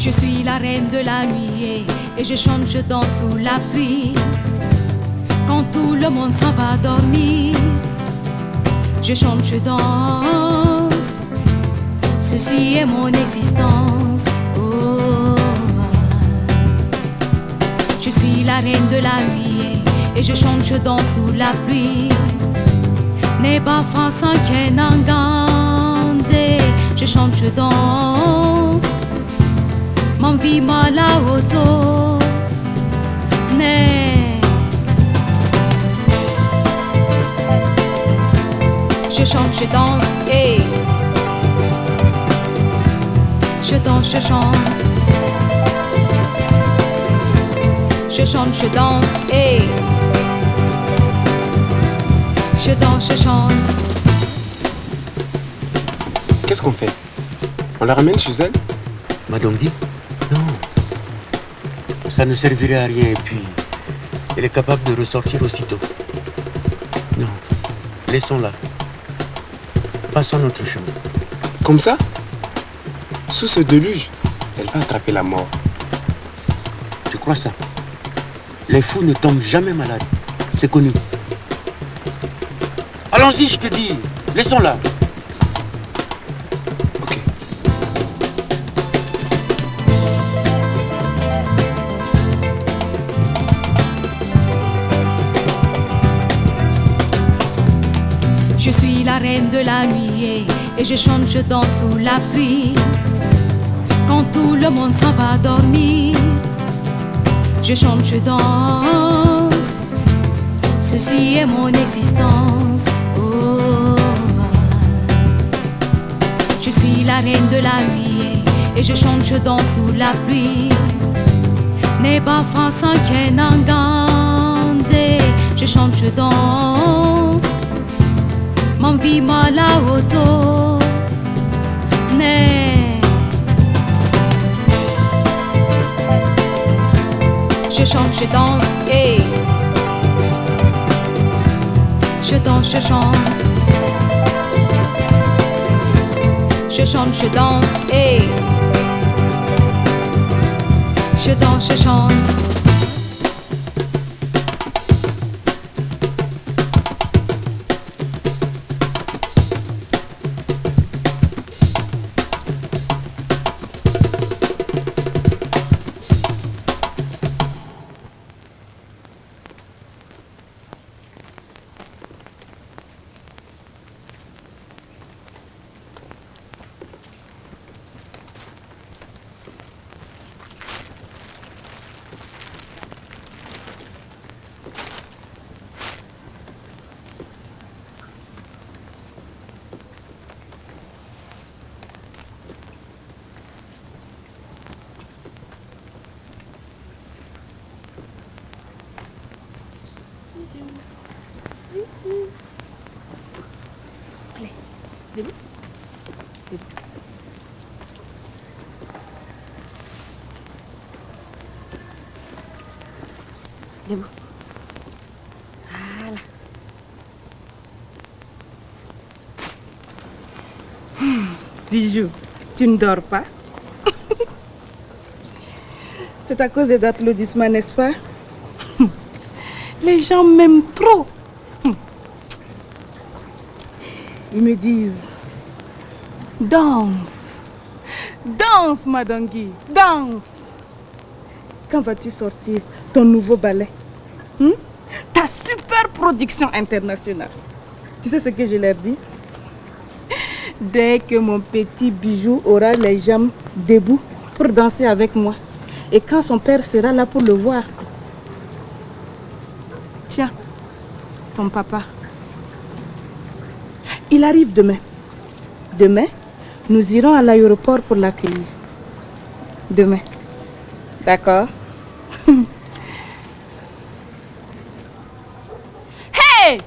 Je suis la reine de la nuit et je chante, je danse sous la pluie. Quand tout le monde s'en va dormir, je chante, je danse. Ceci est mon existence. Oh. Je suis la reine de la nuit et je chante, je danse sous la pluie. Neba France que nangande, je chante, je danse. Mon vie la auto, ne. Je chante, je danse et je danse, je chante. Je chante, je danse et je danse, je chante. Qu'est-ce qu'on fait? On la ramène chez elle? Madame dit non. Ça ne servirait à rien et puis elle est capable de ressortir aussitôt. Non, laissons-la. Passons notre chemin. Comme ça? Sous ce déluge, elle va attraper la mort. Tu crois ça? Les fous ne tombent jamais malades. C'est connu. Allons-y, je te dis. Laissons-la. Ok. Je suis la reine de la nuit et je chante, je danse sous la pluie. Quand tout le monde s'en va dormir, je chante, je danse. Ceci est mon existence. Oh. Je suis la reine de la nuit et je chante, je danse sous la pluie. Neba France que nangande, je chante, je danse. Mon vie la auto, ne. Je chante, je danse et je danse, je chante. Je chante, je danse et je danse, je chante. Allez, debout. Debout. Debout. Voilà. Bijou, tu ne dors pas? C'est à cause des applaudissements, n'est-ce pas? Les gens m'aiment trop. Ils me disent, danse, danse Madame Guy, danse. Quand vas-tu sortir ton nouveau ballet? Ta super production internationale. Tu sais ce que je leur dis? Dès que mon petit Bijou aura les jambes debout pour danser avec moi, et quand son père sera là pour le voir, tiens, ton papa, il arrive demain. Demain, nous irons à l'aéroport pour l'accueillir. Demain. D'accord? Hey!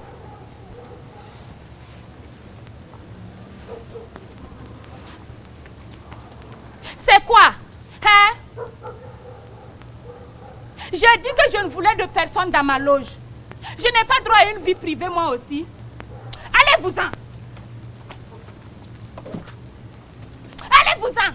C'est quoi? Hein? J'ai dit que je ne voulais de personne dans ma loge. Je n'ai pas droit à une vie privée moi aussi. Allez-vous-en! Allez-vous-en!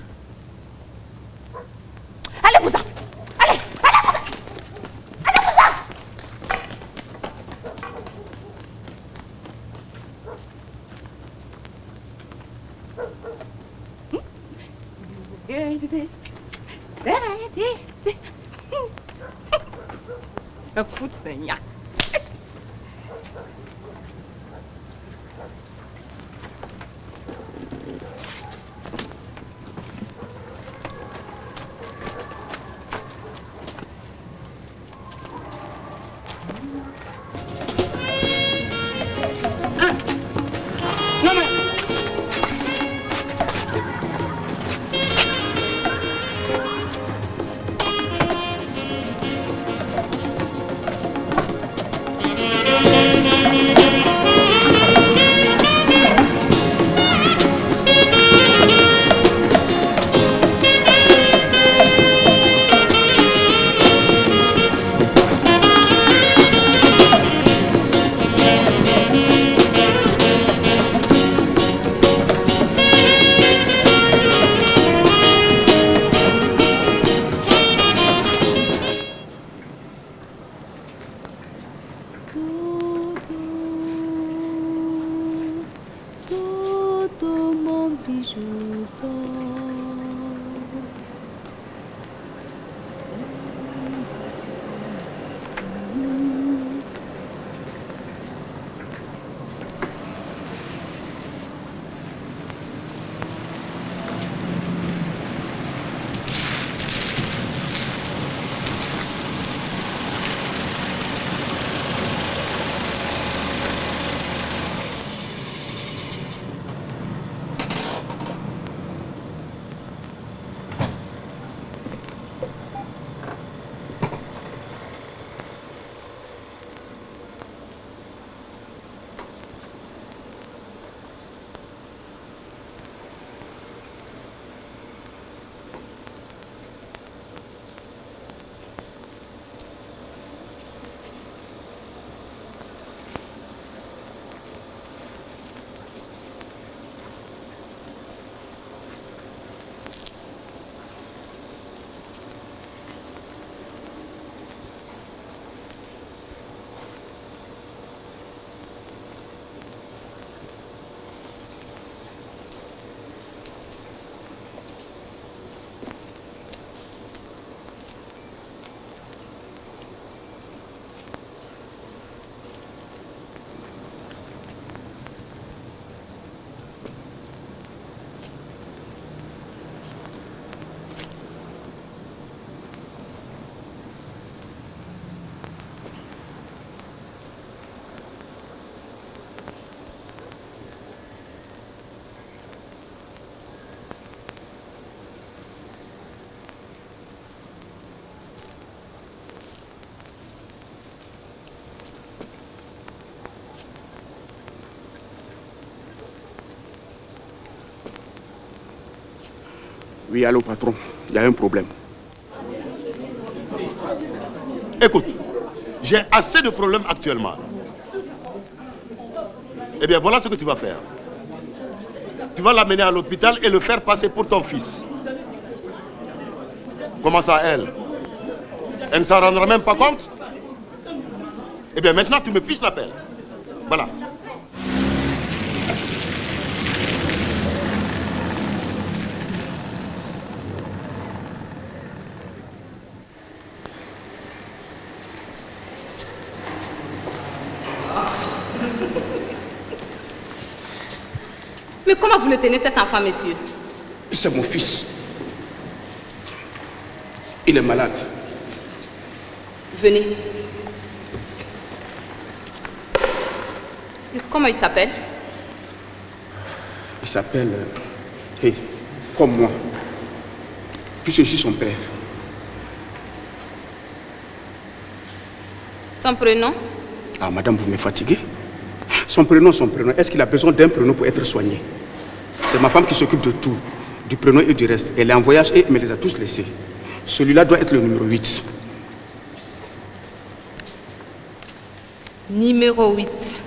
Ça fout de Seigneur. Oui, allô, patron, il y a un problème. Écoute, j'ai assez de problèmes actuellement. Eh bien, voilà ce que tu vas faire. Tu vas l'amener à l'hôpital et le faire passer pour ton fils. Comment ça, elle? Elle ne s'en rendra même pas compte? Eh bien, maintenant, tu me fiches la paix. Voilà. Mais comment vous le tenez cet enfant, monsieur? C'est mon fils. Il est malade. Venez. Et comment il s'appelle? Il s'appelle... Hey, comme moi. Puisque je suis son père. Son prénom? Ah, madame, vous me fatiguez. Son prénom. Est-ce qu'il a besoin d'un prénom pour être soigné? C'est ma femme qui s'occupe de tout, du prénom et du reste. Elle est en voyage et elle me les a tous laissés. Celui-là doit être le numéro 8. Numéro 8.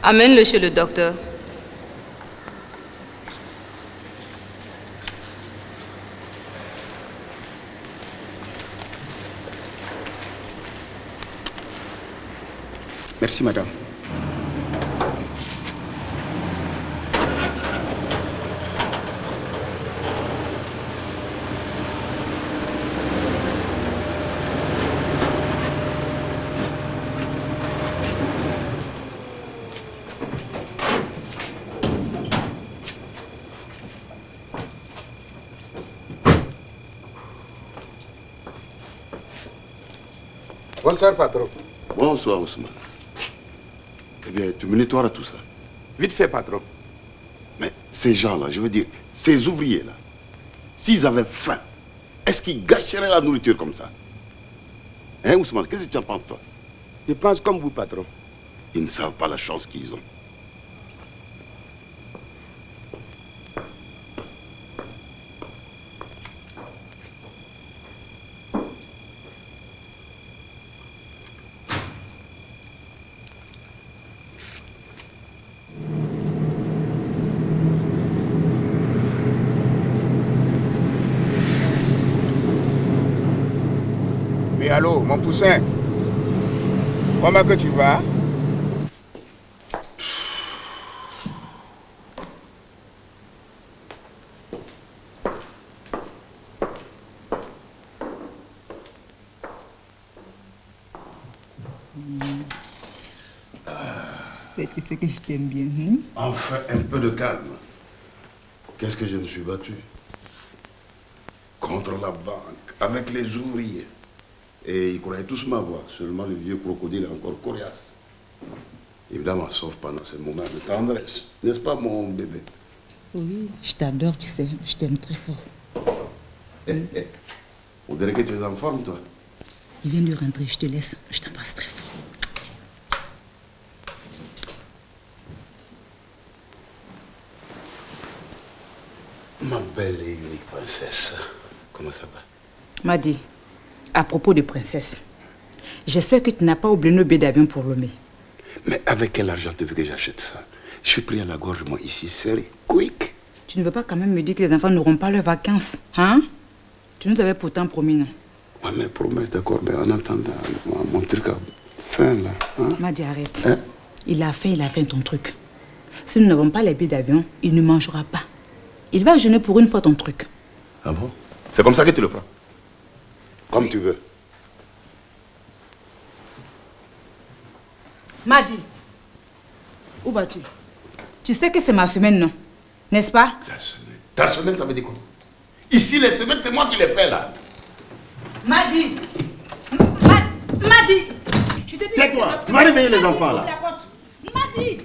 Amène-le chez le docteur. Merci, madame. Bonsoir, patron. Bonsoir, Ousmane. Eh bien, tu me nettoieras tout ça. Vite fait, patron. Mais ces gens-là, je veux dire, ces ouvriers-là, s'ils avaient faim, est-ce qu'ils gâcheraient la nourriture comme ça? Hein, Ousmane, qu'est-ce que tu en penses, toi? Je pense comme vous, patron. Ils ne savent pas la chance qu'ils ont. Mais allô, mon poussin. Comment que tu vas? Tu sais que je t'aime bien. Hein? Enfin, un peu de calme. Qu'est-ce que je me suis battu? Contre la banque, avec les ouvriers. Et ils croyaient tous m'avoir. Seulement le vieux crocodile est encore coriace. Évidemment, sauf pendant ces moments de tendresse. N'est-ce pas, mon bébé? Oui, je t'adore, tu sais. Je t'aime très fort. On dirait que tu es en forme, toi. Il vient de rentrer, je te laisse. Je t'embrasse très fort. Ma belle et unique princesse, comment ça va? Madi, à propos de princesse, j'espère que tu n'as pas oublié nos billets d'avion pour Lomé. Mais avec quel argent tu veux que j'achète ça? Je suis pris à la gorge, moi, ici, serré, quick. Tu ne veux pas quand même me dire que les enfants n'auront pas leurs vacances, hein? Tu nous avais pourtant promis, non? Ouais, mais promesse, d'accord, mais en attendant, mon truc a faim, là. Hein? Madi, arrête. Hein? Il a faim ton truc. Si nous n'avons pas les billets d'avion, il ne mangera pas. Il va jeûner pour une fois ton truc. Ah bon? C'est comme ça que tu le prends? Comme tu veux. Madi, où vas-tu? Tu sais que c'est ma semaine, non? N'est-ce pas? La semaine. Ta semaine, ça veut dire quoi? Ici, les semaines, c'est moi qui les fais, là. Madi! Madi! Tais-toi, tu vas réveiller les enfants, là. Madi!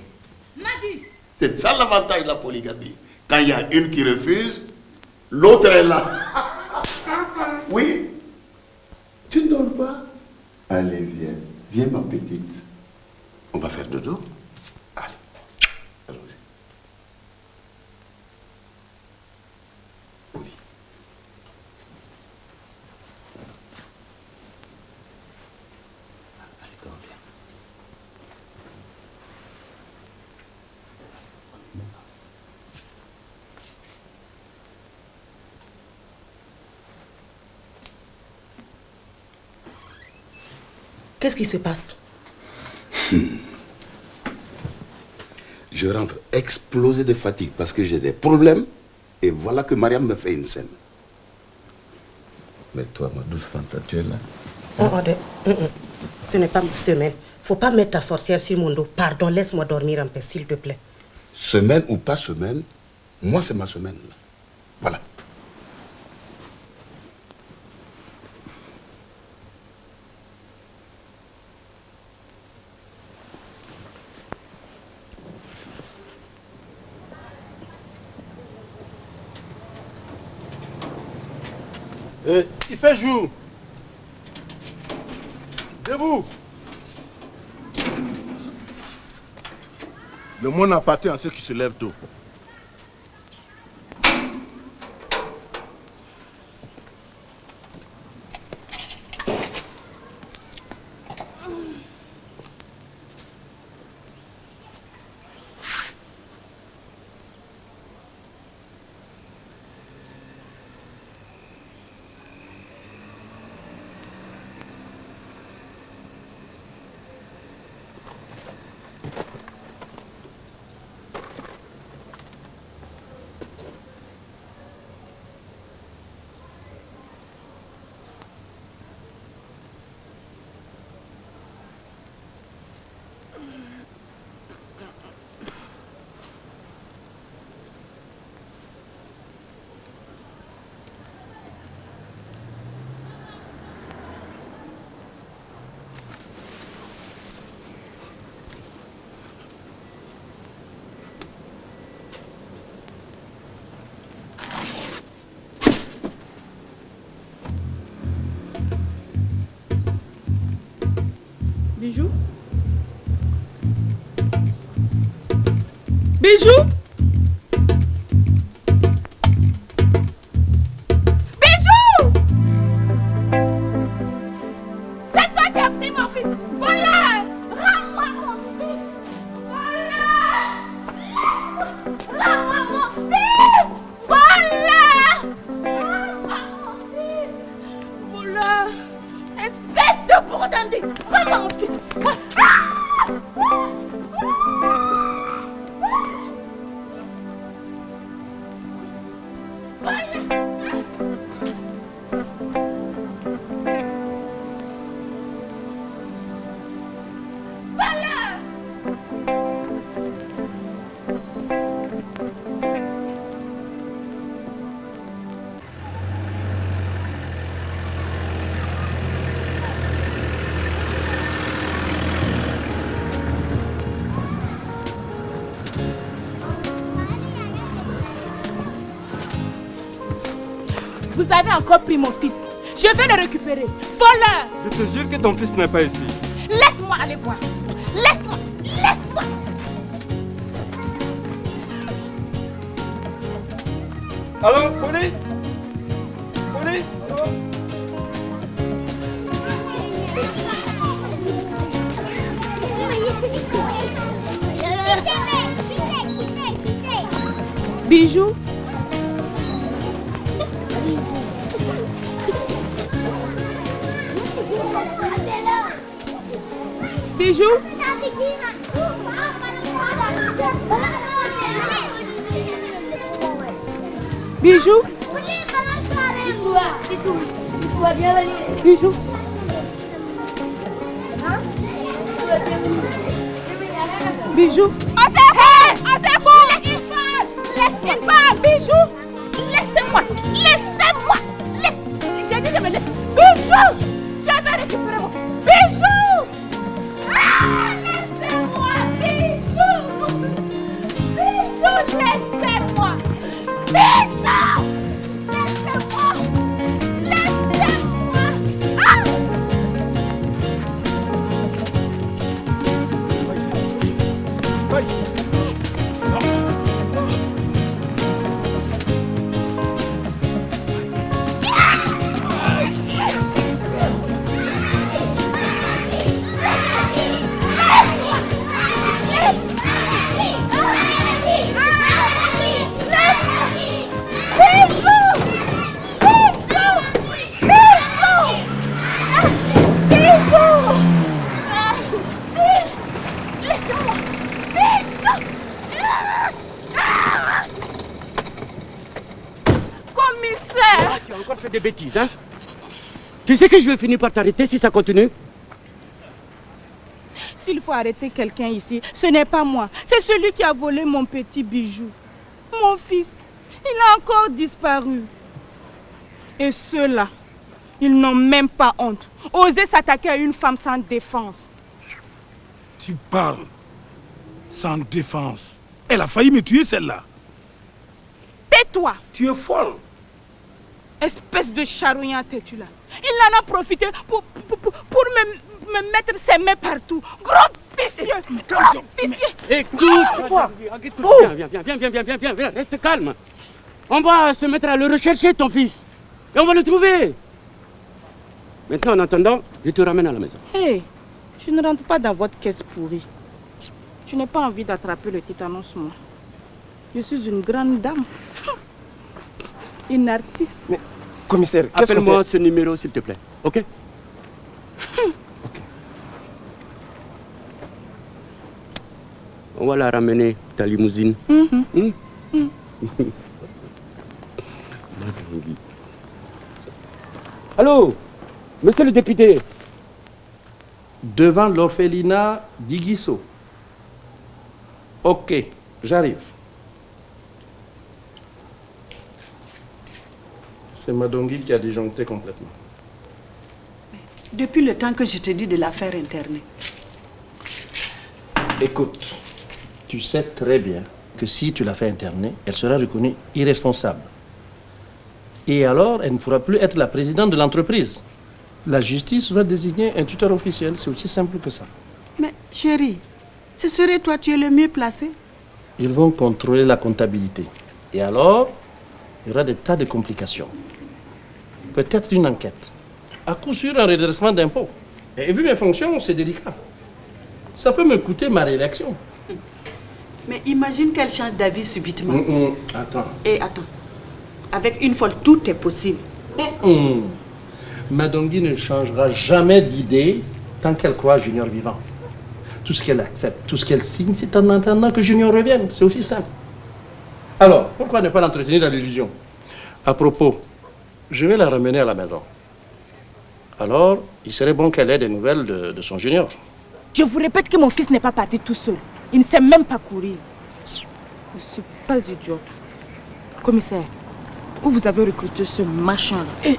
Madi! C'est ça l'avantage de la polygamie. Quand il y a une qui refuse, l'autre est là. Oui? Tu ne dors pas? Allez, viens. Viens, ma petite. On va faire dodo. Allez. Allons-y. Oui. Allez, dors bien. Qu'est-ce qui se passe? Je rentre explosé de fatigue parce que j'ai des problèmes et voilà que Mariam me fait une scène. Mais toi, ma douce Fanta, tu es là? Ce n'est pas ma semaine. Faut pas mettre ta sorcière sur mon dos. Pardon, laisse-moi dormir en paix, s'il te plaît. Semaine ou pas semaine, moi c'est ma semaine. Là. Voilà. Il fait jour. Debout. Le monde appartient à ceux qui se lèvent tôt. Bijou? Bijou? Bijou! C'est toi qui as pris mon fils! Voilà! Rends-moi mon fils! Voilà! Rends-moi mon fils! Voilà! Rends-moi mon fils! Voilà! Espèce de bourdin! Rends-moi mon fils! Vous avez encore pris mon fils. Je vais le récupérer. Voleur! Je te jure que ton fils n'est pas ici. Laisse-moi aller voir. Laisse-moi. Laisse-moi. Allô, police? Police? Allô? Bijou? Bijou? Bijou? Bijou? Bijou? On s'écoute! Laisse une femme! Laisse une femme! Bijou? Laissez-moi! Laissez-moi! J'ai dit de me laisser! Bijou! Je vais récupérer mon fils! Bijou! Ah! Laissez-moi! Bijou! Bijou! Laissez-moi! Bijou! Laissez-moi! Laissez-moi! Ah! Tu as encore fait des bêtises, hein? Tu sais que je vais finir par t'arrêter si ça continue? S'il faut arrêter quelqu'un ici, ce n'est pas moi. C'est celui qui a volé mon petit bijou. Mon fils, il a encore disparu. Et ceux-là, ils n'ont même pas honte. Oser s'attaquer à une femme sans défense. Tu parles sans défense. Elle a failli me tuer, celle-là. Tais-toi! Tu es folle. Espèce de charognard têtu là. Il en a profité pour me mettre ses mains partout. Gros vicieux! Gros vicieux! Écoute! Viens, reste calme. On va se mettre à le rechercher, ton fils. Et on va le trouver. Maintenant, en attendant, je te ramène à la maison. Hé, tu ne rentres pas dans votre caisse pourrie. Tu n'as pas envie d'attraper le tétanos, moi. Je suis une grande dame. Une artiste. Mais, commissaire, appelle-moi ce numéro, s'il te plaît. Ok? On va la ramener, ta limousine. Allô, monsieur le député. Devant l'orphelinat d'Iguisso. Ok, j'arrive. C'est Madongui qui a disjoncté complètement. Depuis le temps que je te dis de la faire interner. Écoute, tu sais très bien que si tu la fais interner, elle sera reconnue irresponsable. Et alors, elle ne pourra plus être la présidente de l'entreprise. La justice va désigner un tuteur officiel. C'est aussi simple que ça. Mais chérie, ce serait toi, tu es le mieux placé. Ils vont contrôler la comptabilité. Et alors, il y aura des tas de complications. Peut-être une enquête. À coup sûr, un redressement d'impôts. Et vu mes fonctions, c'est délicat. Ça peut me coûter ma réélection. Mais imagine qu'elle change d'avis subitement. Attends. Et attends. Avec une folle, tout est possible. Madongui ne changera jamais d'idée tant qu'elle croit à Junior vivant. Tout ce qu'elle accepte, tout ce qu'elle signe, c'est en attendant que Junior revienne. C'est aussi simple. Alors, pourquoi ne pas l'entretenir dans l'illusion? À propos, je vais la ramener à la maison. Alors, il serait bon qu'elle ait des nouvelles de son Junior. Je vous répète que mon fils n'est pas parti tout seul. Il ne sait même pas courir. Je ne suis pas idiote. Commissaire, où vous avez recruté ce machin-là?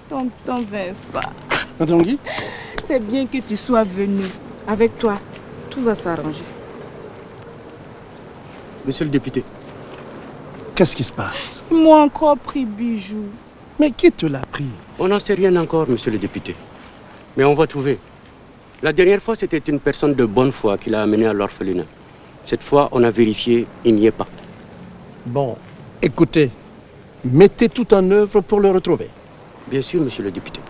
Tonton Vincent. Madongui? C'est bien que tu sois venu. Avec toi, tout va s'arranger. Monsieur le député. Qu'est-ce qui se passe? Ils m'ont encore pris Bijou. Mais qui te l'a pris? On n'en sait rien encore, monsieur le député. Mais on va trouver. La dernière fois, c'était une personne de bonne foi qui l'a amené à l'orphelinat. Cette fois, on a vérifié, il n'y est pas. Bon, écoutez, mettez tout en œuvre pour le retrouver. Bien sûr, monsieur le député.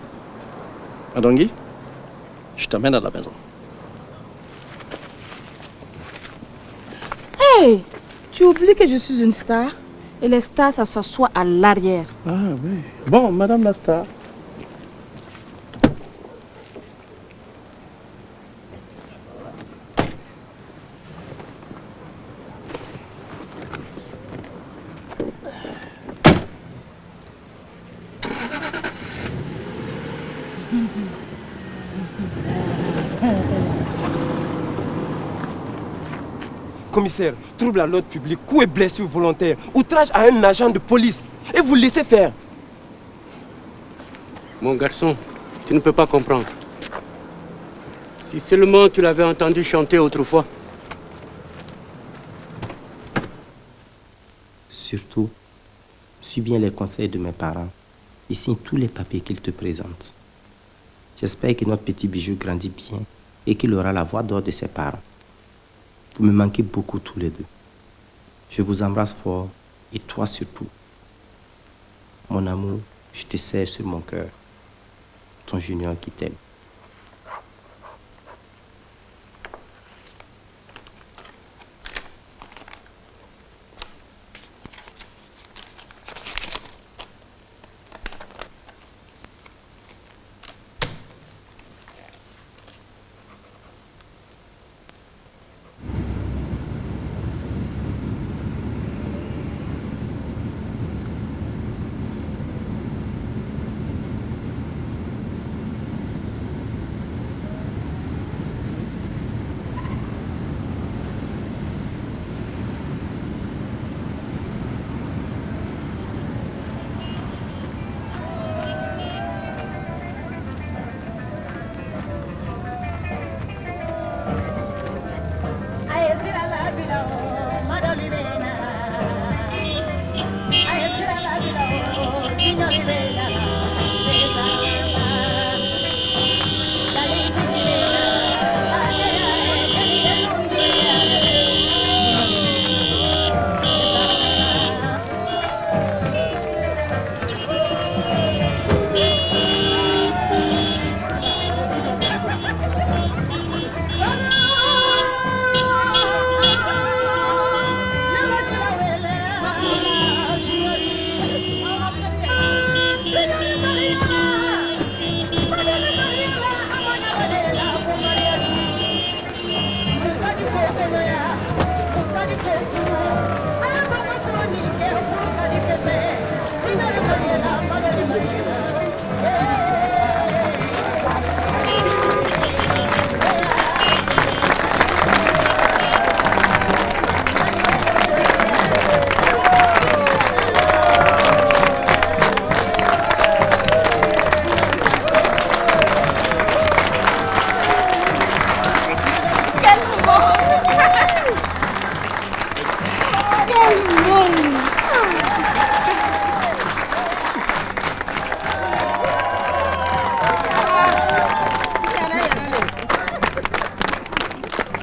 Madongui, je t'amène à la maison. Hey, tu oublies que je suis une star? Et les stars, ça s'assoit à l'arrière. Ah oui. Bon, madame la star. Commissaire, trouble à l'ordre public, coup et blessure volontaire, outrage à un agent de police. Et vous laissez faire. Mon garçon, tu ne peux pas comprendre. Si seulement tu l'avais entendu chanter autrefois. Surtout, suis bien les conseils de mes parents et signe tous les papiers qu'ils te présentent. J'espère que notre petit Bijou grandit bien et qu'il aura la voix d'or de ses parents. Vous me manquez beaucoup tous les deux. Je vous embrasse fort et toi surtout. Mon amour, je te serre sur mon cœur. Ton Junior qui t'aime.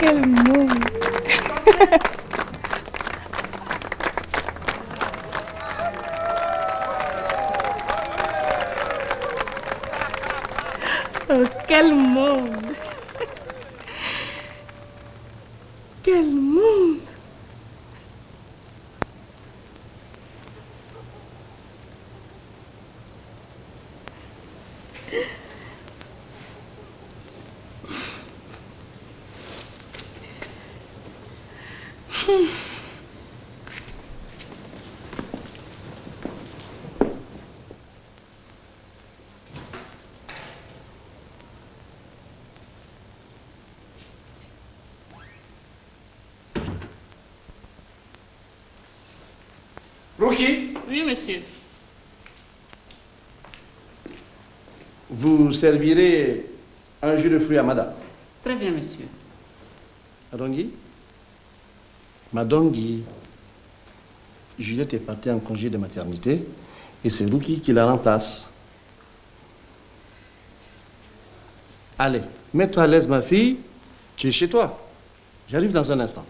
quel monde. Oh, quel monde. Quel monde. Rouki? Oui, monsieur. Vous servirez un jus de fruits à madame. Très bien, monsieur. Madongui? Madongui. Juliette est partie en congé de maternité et c'est Rouki qui la remplace. Allez, mets-toi à l'aise, ma fille. Tu es chez toi. J'arrive dans un instant.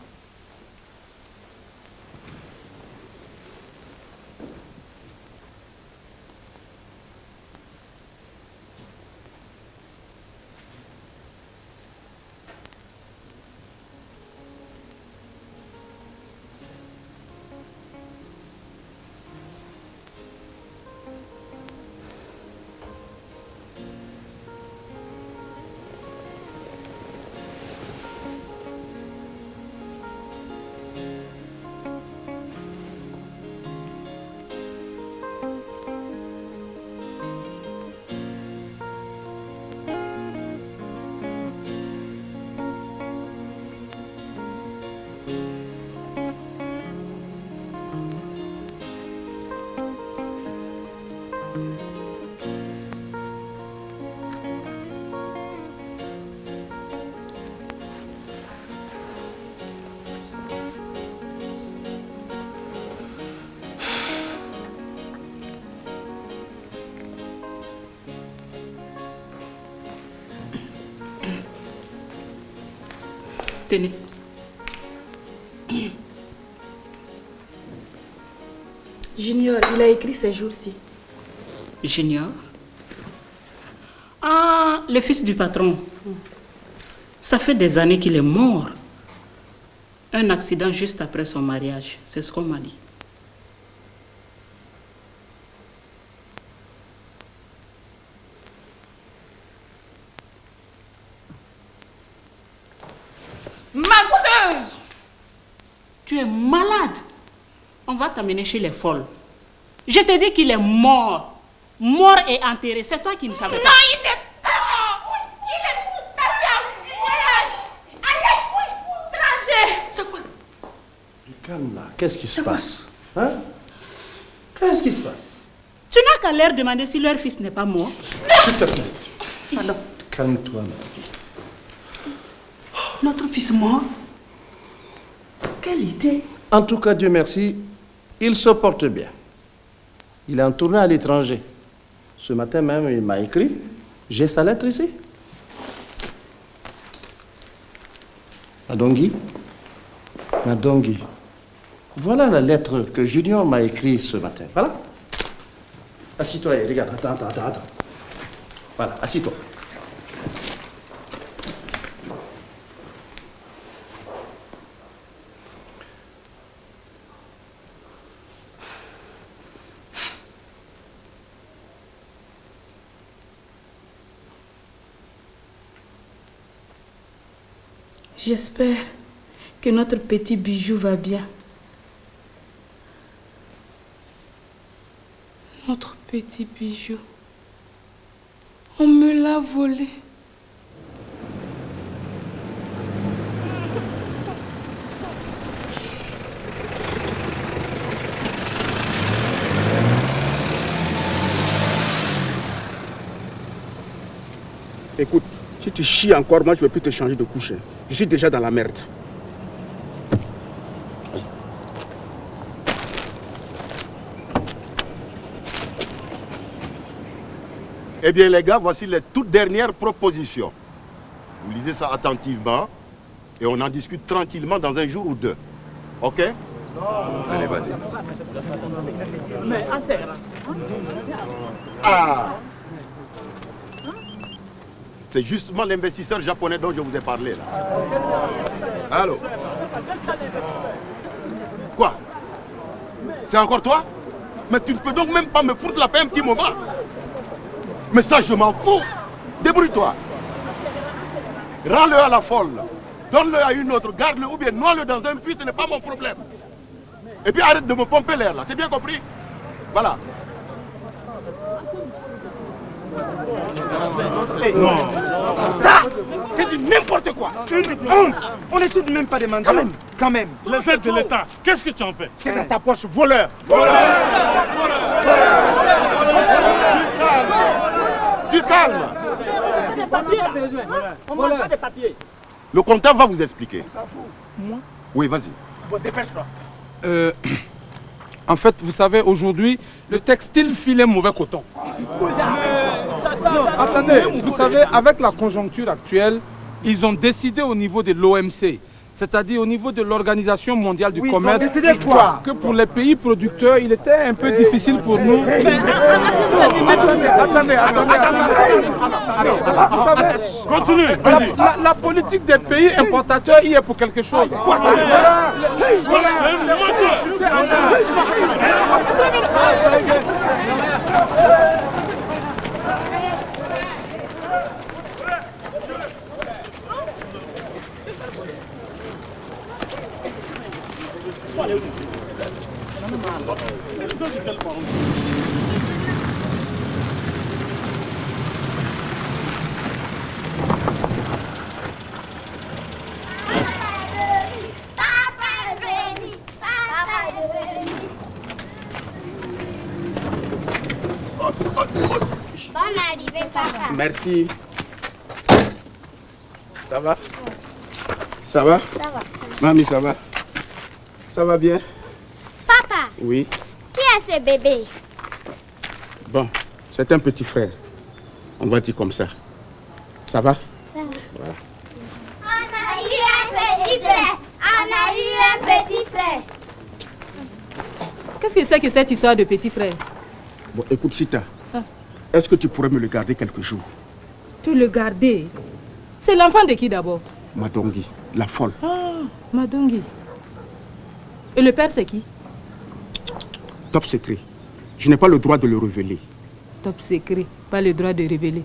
Tenez. Junior, il a écrit ces jours-ci. Junior? Ah, le fils du patron. Ça fait des années qu'il est mort. Un accident juste après son mariage. C'est ce qu'on m'a dit. Menteuse! Tu es malade. On va t'amener chez les folles. Je te dis qu'il est mort. Mort et enterré. C'est toi qui ne savais pas. Non, il n'est pas mort. Il est parti en voyage. Allez, étranger. C'est quoi? Calme là. Qu'est-ce qui se passe? Hein? Qu'est-ce qui se passe? Tu n'as qu'à leur demander si leur fils n'est pas mort. S'il te plaît. Pardon. Calme-toi, ma fille. Notre fils mort? Quelle idée? En tout cas, Dieu merci, il se porte bien. Il est en tournée à l'étranger. Ce matin même, il m'a écrit. J'ai sa lettre ici. Madongui, Madongui, voilà la lettre que Junior m'a écrite ce matin. Voilà. Assis-toi et regarde. Attends. Voilà, assis-toi. J'espère que notre petit bijou va bien. Notre petit bijou. On me l'a volé. Écoute, si tu chies encore, moi je ne vais plus te changer de couche. Je suis déjà dans la merde. Eh bien les gars, voici les toutes dernières propositions. Vous lisez ça attentivement Et on en discute tranquillement dans un jour ou deux. Ok? Allez, vas-y. Mais Ansel. Ah! C'est justement l'investisseur japonais dont je vous ai parlé là. Allô? Quoi? C'est encore toi? Mais tu ne peux donc même pas me foutre la paix un petit moment. Mais ça, je m'en fous. Débrouille-toi. Rends-le à la folle. Donne-le à une autre. Garde-le ou bien noie-le dans un puits, ce n'est pas mon problème. Et puis arrête de me pomper l'air là. C'est bien compris? Voilà. Non. Ça, c'est du n'importe quoi. Une honte. On n'est tout de même pas des mendiants. Quand même. Les aides de l'État, qu'est-ce que tu en fais? C'est dans ta poche, voleur. Du calme. Des papiers là. On manque pas de papiers. Le comptable va vous expliquer. Moi? Oui, vas-y. Bon, dépêche-toi. En fait, vous savez, aujourd'hui, le textile file un mauvais coton. Non, attendez, vous savez, avec la conjoncture actuelle, ils ont décidé au niveau de l'OMC, c'est-à-dire au niveau de l'Organisation mondiale du commerce, ils ont décidé quoi? Que pour les pays producteurs, il était un peu difficile pour nous. Attendez. Vous savez, continue, la politique des pays importateurs y est pour quelque chose. Quoi ça? Bonne arrivée, papa. Merci. Ça va? Ça va? Ça va. Mamie, ça va? Ça va bien? Papa, Oui. qui est ce bébé? Bon, c'est un petit frère. On va dire comme ça. Ça va? Ça va. Voilà. On a eu un petit frère. On a eu un petit frère. Qu'est-ce que c'est que cette histoire de petit frère? Bon, écoute, Sita. Est-ce que tu pourrais me le garder quelques jours? Te le garder? C'est l'enfant de qui d'abord? Madongi, la folle. Ah, Madongi. Et le père c'est qui? Top secret. Je n'ai pas le droit de le révéler. Top secret, pas le droit de révéler.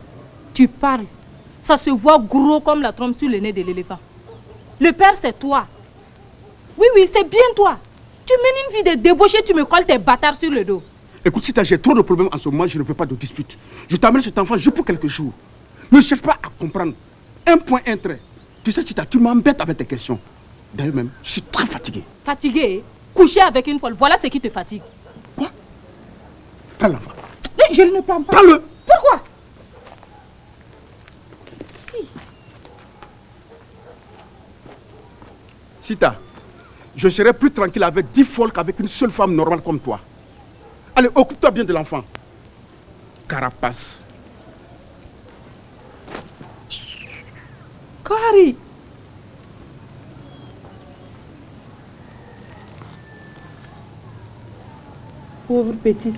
Tu parles. Ça se voit gros comme la trompe sur le nez de l'éléphant. Le père c'est toi. Oui, c'est bien toi. Tu mènes une vie de débauché, tu me colles tes bâtards sur le dos. Écoute, Sita, j'ai trop de problèmes en ce moment, je ne veux pas de dispute. Je t'amène cet enfant juste pour quelques jours. Ne cherche pas à comprendre. Un point, un trait. Tu sais, Sita, tu m'embêtes avec tes questions. D'ailleurs même, je suis très fatigué. Fatigué? Coucher avec une folle, voilà ce qui te fatigue. Quoi? Prends l'enfant. Mais je ne le prends pas. Prends-le. Pourquoi? Sita, je serai plus tranquille avec 10 folles qu'avec une seule femme normale comme toi. Allez, occupe-toi bien de l'enfant. Carapace. Kari. Pauvre petit.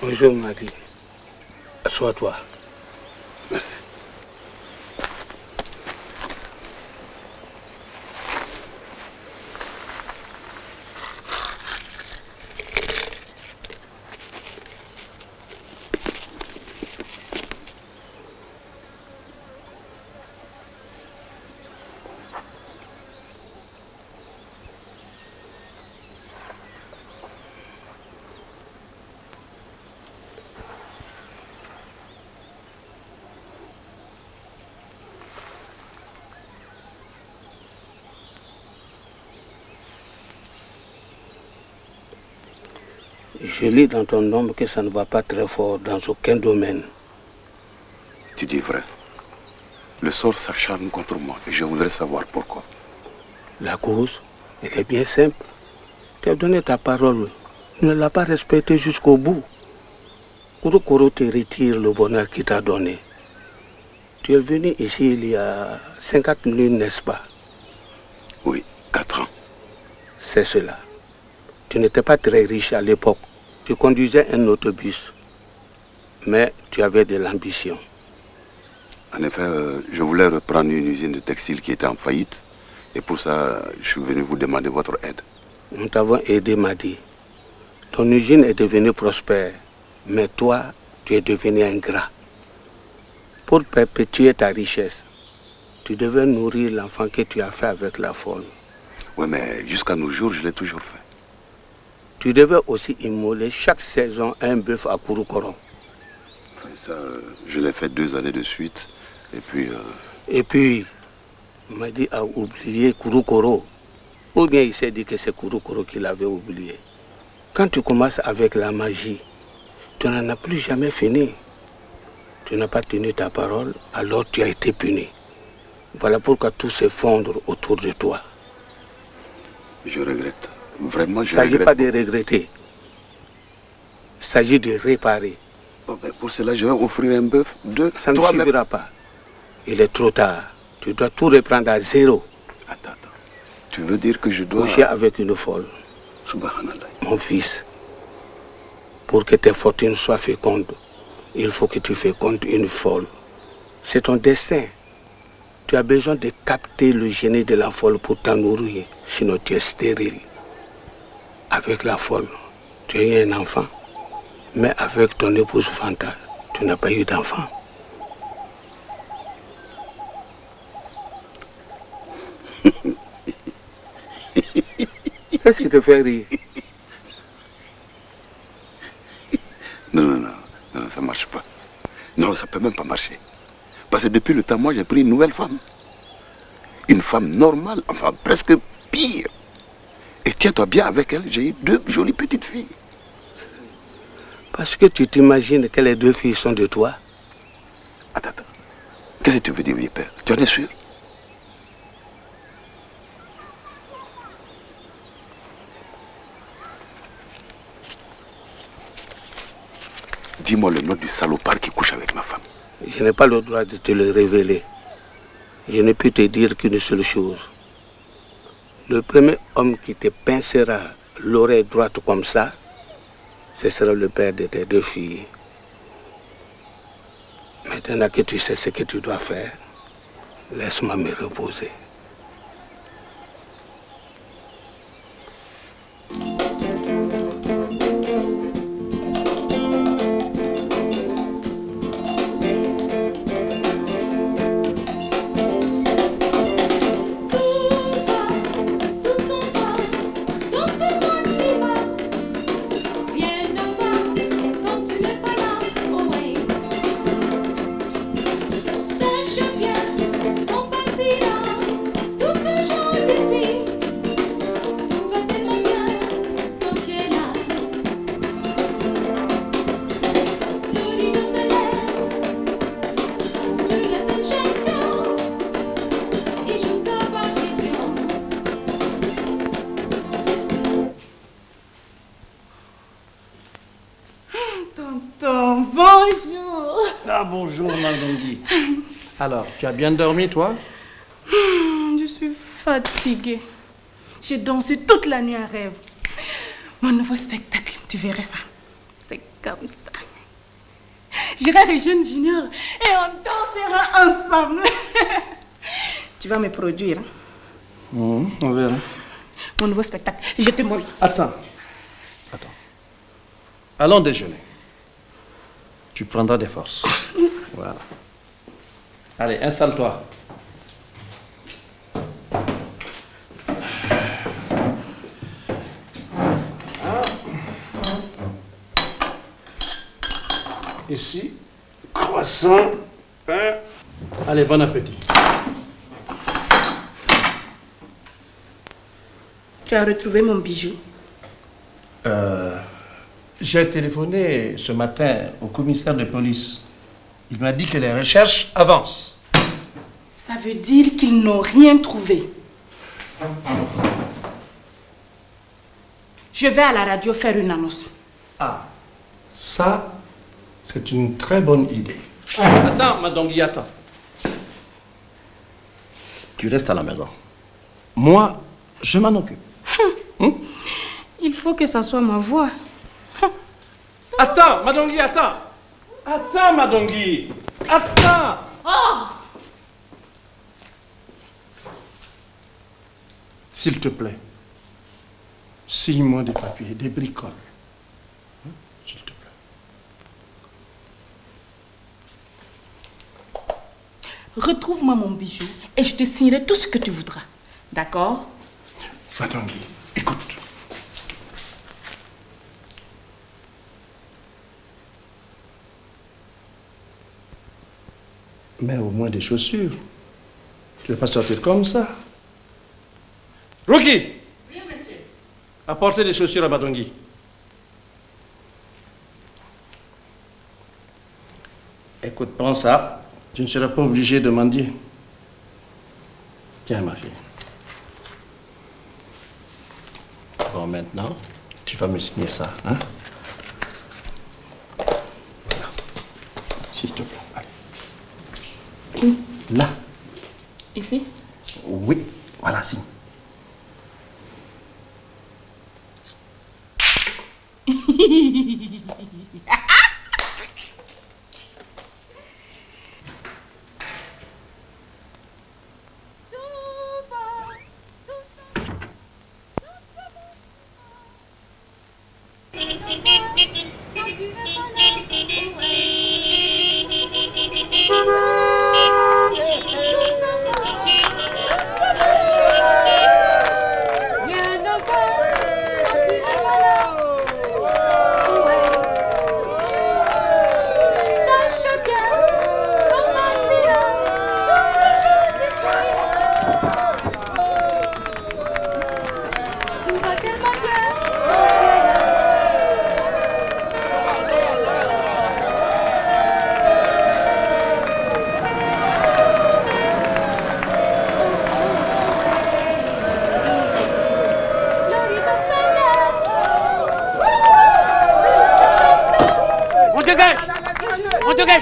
Bonjour, Madi. Assois-toi. Merci. Je lis dans ton nom que ça ne va pas très fort dans aucun domaine. Tu dis vrai. Le sort s'acharne contre moi et je voudrais savoir pourquoi. La cause, elle est bien simple. Tu as donné ta parole. Tu ne l'as pas respectée jusqu'au bout. Kurukoro te retire le bonheur qu'il t'a donné. Tu es venu ici il y a 50 minutes, n'est-ce pas? Oui, 4 ans. C'est cela. Tu n'étais pas très riche à l'époque. Tu conduisais un autobus. Mais tu avais de l'ambition. En effet, je voulais reprendre une usine de textile qui était en faillite. Et pour ça, je suis venu vous demander votre aide. Nous t'avons aidé, Madi. Ton usine est devenue prospère. Mais toi, tu es devenu ingrat. Pour perpétuer ta richesse, tu devais nourrir l'enfant que tu as fait avec la folle. Oui, mais jusqu'à nos jours, je l'ai toujours fait. Tu devais aussi immoler chaque saison un bœuf à Kurukoro. Ça, je l'ai fait 2 années de suite. Et puis, Madi a oublié Kurukoro. Ou bien il s'est dit que c'est Kurukoro qui l'avait oublié. Quand tu commences avec la magie, tu n'en as plus jamais fini. Tu n'as pas tenu ta parole, alors tu as été puni. Voilà pourquoi tout s'effondre autour de toi. Je regrette. Vraiment, je regrette. Il ne s'agit pas de regretter. Il s'agit de réparer. Bon, ben pour cela, je vais offrir un bœuf de... Ça ne suffira pas. Il est trop tard. Tu dois tout reprendre à zéro. Attends. Tu veux dire que je dois... Coucher avec une folle. Subhanallah. Mon fils, pour que tes fortunes soient fécondes, il faut que tu fécondes une folle. C'est ton destin. Tu as besoin de capter le génie de la folle pour t'en nourrir. Sinon, tu es stérile. Avec la folle, tu as eu un enfant. Mais avec ton épouse Fanta, tu n'as pas eu d'enfant. Qu'est-ce qui te fait rire? Non, ça ne marche pas. Non, ça ne peut même pas marcher. Parce que depuis le temps, moi, j'ai pris une nouvelle femme. Une femme normale, enfin presque pire. Et tiens-toi bien avec elle, j'ai eu 2 jolies petites filles. Parce que tu t'imagines que les 2 filles sont de toi? Attends. Qu'est-ce que tu veux dire, vieux père? Tu en es sûr? Dis-moi le nom du salopard qui couche avec ma femme. Je n'ai pas le droit de te le révéler. Je ne peux te dire qu'une seule chose. Le premier homme qui te pincera l'oreille droite comme ça, ce sera le père de tes 2 filles. Maintenant que tu sais ce que tu dois faire, laisse-moi me reposer. Bonjour. Ah, bonjour, Mandongui. Alors, tu as bien dormi, toi? Je suis fatiguée. J'ai dansé toute la nuit en rêve. Mon nouveau spectacle, tu verrais ça. C'est comme ça. J'irai rejoindre Junior et on dansera ensemble. Tu vas me produire. On verra. Mon nouveau spectacle, je te montre. Attends. Allons déjeuner. Tu prendras des forces. Voilà. Allez, installe-toi. Ici, croissant, pain. Allez, bon appétit. Tu as retrouvé mon bijou? J'ai téléphoné ce matin au commissaire de police. Il m'a dit que les recherches avancent. Ça veut dire qu'ils n'ont rien trouvé. Je vais à la radio faire une annonce. Ah, ça, c'est une très bonne idée. Attends, Madongui, attends. Tu restes à la maison. Moi, je m'en occupe. Il faut que ça soit ma voix. Attends, Madongui, attends. Attends, Madongui. Attends. Oh! S'il te plaît, signe-moi des papiers, des bricoles. S'il te plaît. Retrouve-moi mon bijou et je te signerai tout ce que tu voudras. D'accord? Madongui, écoute. Mais au moins des chaussures. Tu ne vas pas sortir comme ça. Rookie! Oui, monsieur. Apportez des chaussures à Madongui. Écoute, prends ça. Tu ne seras pas obligé de mendier. Tiens, ma fille. Bon, maintenant, tu vas me signer ça, hein? S'il te plaît, allez. Là. Ici? Oui, voilà, signe.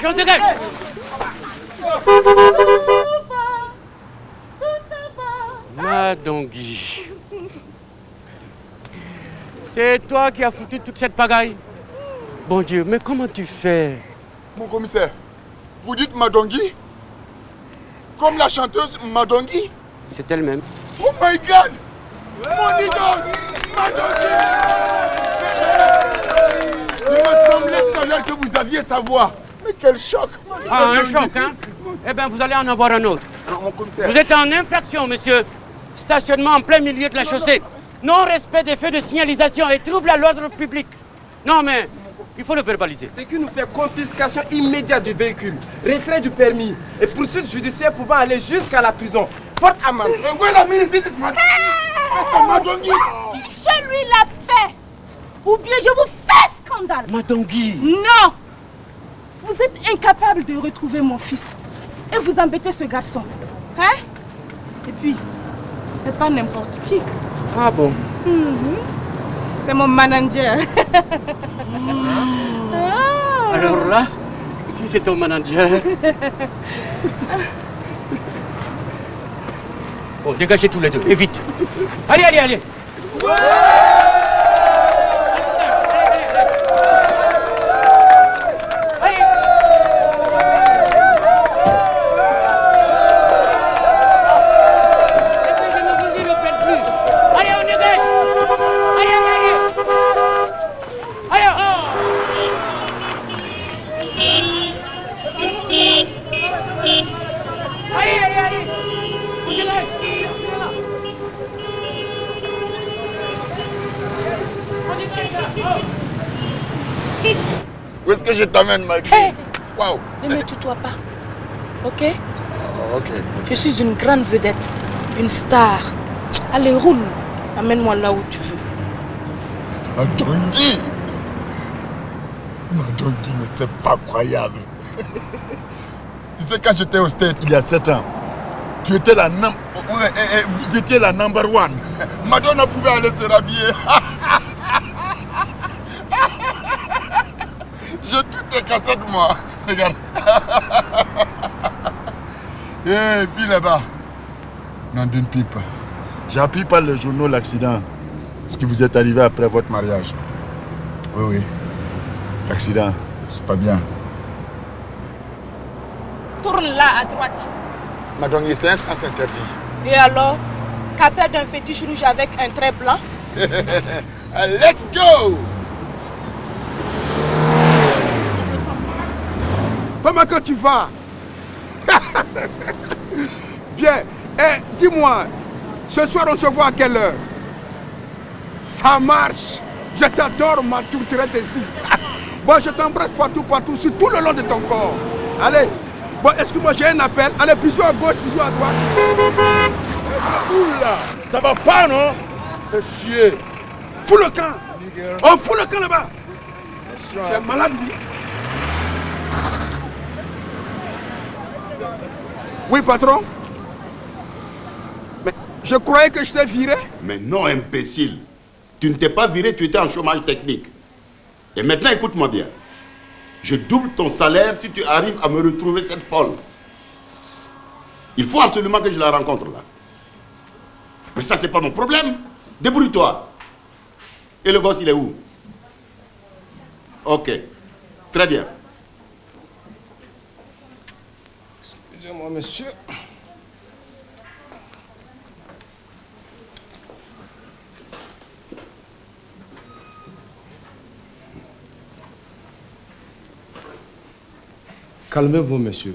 On dégage. Madongui. C'est toi qui as foutu toute cette pagaille? Bon Dieu, mais comment tu fais? Mon commissaire, vous dites Madongui? Comme la chanteuse Madongui? C'est elle-même. Oh my God! Mon idole! Madongui! Il me semblait tout à l'heure que vous aviez sa voix. Mais quel choc! Ah, un choc, hein? Eh bien, vous allez en avoir un autre. Mon commissaire. Vous êtes en infraction, monsieur. Stationnement en plein milieu de la chaussée. Non-respect des feux de signalisation et trouble à l'ordre public. Non, mais il faut le verbaliser. Ce qui nous fait confiscation immédiate du véhicule, retrait du permis et poursuite judiciaire pouvant aller jusqu'à la prison. Forte amende. Wait a minute, this is Madongui. Fichez-lui la paix ou bien je vous fais scandale. Madongui. Non! Vous êtes incapable de retrouver mon fils et vous embêtez ce garçon. Hein? Et puis, c'est pas n'importe qui. Ah bon? C'est mon manager. Alors là, si c'est ton manager... Bon, dégagez tous les deux, et vite. Allez, allez, allez. que je t'amène, ma chérie? Waouh. Ne me tutoie pas. Ok? Ok. Je suis une grande vedette. Une star. Allez, roule. Amène-moi là où tu veux. Madongi. Madongi, mais c'est pas croyable. Tu sais, quand j'étais au Stade il y a 7 ans, tu étais vous étiez la number one. Madonna pouvait aller se rhabiller. J'ai toutes tes cassettes, moi. Regarde. Et puis là-bas, non d'une pipe. J'ai appris par les journaux l'accident. Ce qui vous est arrivé après votre mariage. Oui, oui. L'accident, c'est pas bien. Tourne là à droite. Madame, c'est un sens interdit. Et alors, qu'appelle d'un fétiche rouge avec un trait blanc? Let's go! Comment que tu vas? Viens, dis-moi, ce soir on se voit à quelle heure? Ça marche. Je t'adore, ma tourterette ici. Bon, je t'embrasse partout, sur tout le long de ton corps. Allez. Bon, excuse-moi, j'ai un appel. Allez, bisous à gauche, bisous à droite. Oula, ça va pas, non? Fais chier. Fous le camp. On fout le camp là-bas. C'est malade, lui. Oui, patron? Mais je croyais que je t'ai viré. Mais non, imbécile. Tu ne t'es pas viré, tu étais en chômage technique. Et maintenant, écoute-moi bien. Je double ton salaire si tu arrives à me retrouver cette folle. Il faut absolument que je la rencontre là. Mais ça, c'est pas mon problème. Débrouille-toi. Et le gosse, il est où? Ok. Très bien. Excusez-moi, monsieur. Calmez-vous, monsieur.